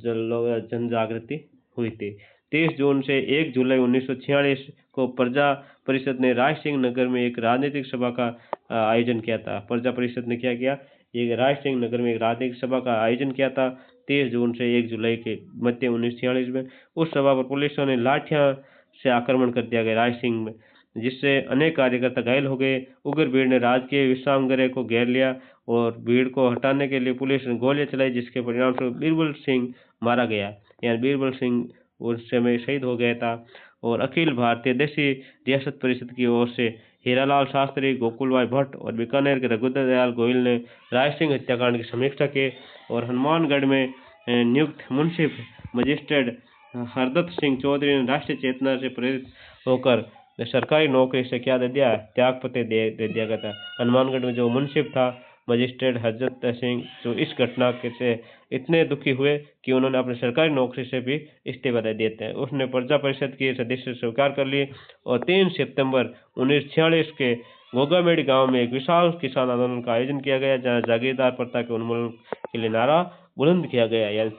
जन जागृति हुई थी। 30 जून से 1 जुलाई 1946 को प्रजा परिषद ने राय सिंह नगर में एक राजनीतिक सभा का आयोजन किया था। प्रजा परिषद ने क्या किया, ये राय सिंह नगर में एक राजनीतिक सभा का आयोजन किया था 30 जून से 1 जुलाई के मध्य 1946 में। उस सभा पर पुलिसों ने लाठियां से आक्रमण कर दिया गया राय सिंह में, जिससे अनेक कार्यकर्ता घायल हो गए। उग्र भीड़ ने राजकीय विश्रामगृह को घेर लिया और भीड़ को हटाने के लिए पुलिस ने गोलियां चलाई, जिसके परिणामस्वरूप बीरबल सिंह मारा गया। यानी बीरबल सिंह उस समय शहीद हो गया था। और अखिल भारतीय देशी रियासत परिषद की ओर से हीरालाल शास्त्री, गोकुल भाई भट्ट और बीकानेर के रघुदर दयाल गोयल ने राय सिंह हत्याकांड की समीक्षा की और हनुमानगढ़ में नियुक्त मुंसिफ मजिस्ट्रेट हरदत्त सिंह चौधरी ने राष्ट्रीय चेतना से प्रेरित होकर सरकारी नौकरी से क्या दे दिया, त्याग पत्र दे दिया गया था। हनुमानगढ़ में जो मुंसिफ था मजिस्ट्रेट हरदत्त सिंह, जो इस घटना से इतने दुखी हुए कि उन्होंने अपनी सरकारी नौकरी से भी इस्तीफा दे दिए थे। उसने प्रजा परिषद की सदस्य स्वीकार कर ली और 3 सितंबर 1946 के गोगामेड़ी गांव में एक विशाल किसान आंदोलन का आयोजन किया गया, जहां जागीरदार प्रथा के उन्मूलन के लिए नारा बुलंद किया गया। यानी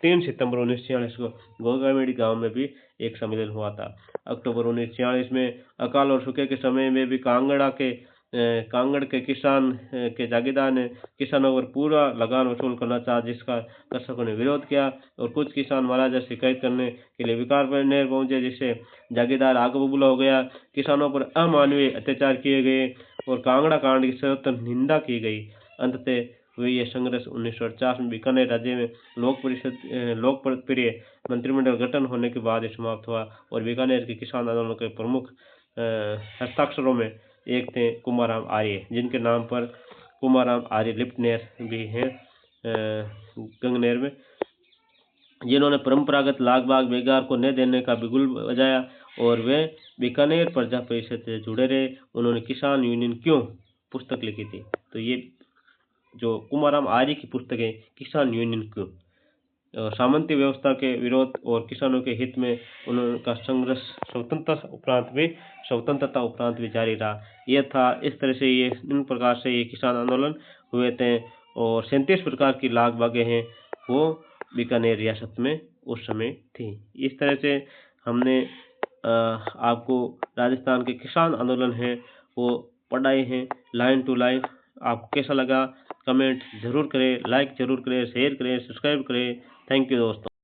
3 सितंबर 1946 को गोगामेड़ी गांव में भी एक सम्मेलन हुआ था। अक्टूबर 1946 में अकाल और सूखे के समय में भी कांगड़ के किसान के जागीरदार ने किसानों पर पूरा लगान वसूल करना चाहा, जिसका दर्शकों ने विरोध किया और कुछ किसान महाराजा से शिकायत करने के लिए बीकानेर पहुंचे, जिससे जागीरदार आग बबूला हो गया। किसानों पर अमानवीय अत्याचार किए गए और कांगड़ा कांड की सर्वत्र निंदा की गई। अंततः हुए ये संघर्ष 1950 में बीकानेर राज्य में लोकप्रिय मंत्रिमंडल गठन होने के बाद ही समाप्त हुआ और बीकानेर के किसान आंदोलन के प्रमुख हस्ताक्षरों में एक थे कुमाराम आर्य, जिनके नाम पर कुमाराम आर्य लिफ्टनेर भी हैं गंगनेर में, जिन्होंने परंपरागत लाग बाग बेगार को न देने का बिगुल बजाया और वे बीकानेर प्रजा परिषद से जुड़े रहे। उन्होंने किसान यूनियन क्यों पुस्तक लिखी थी, तो ये जो कुमाराम आर्य की पुस्तक है किसान यूनियन क्यों, सामंती व्यवस्था के विरोध और किसानों के हित में उनका संघर्ष स्वतंत्रता उपरांत भी जारी रहा। यह था इस तरह से इन प्रकार से ये किसान आंदोलन हुए थे और 37 प्रकार की लाग बागें हैं वो बीकानेर रियासत में उस समय थी। इस तरह से हमने आपको राजस्थान के किसान आंदोलन है वो पढ़ाए हैं लाइन टू लाइन। आपको कैसा लगा कमेंट जरूर करें, लाइक जरूर करें, शेयर करें, सब्सक्राइब करें। थैंक यू दोस्तों।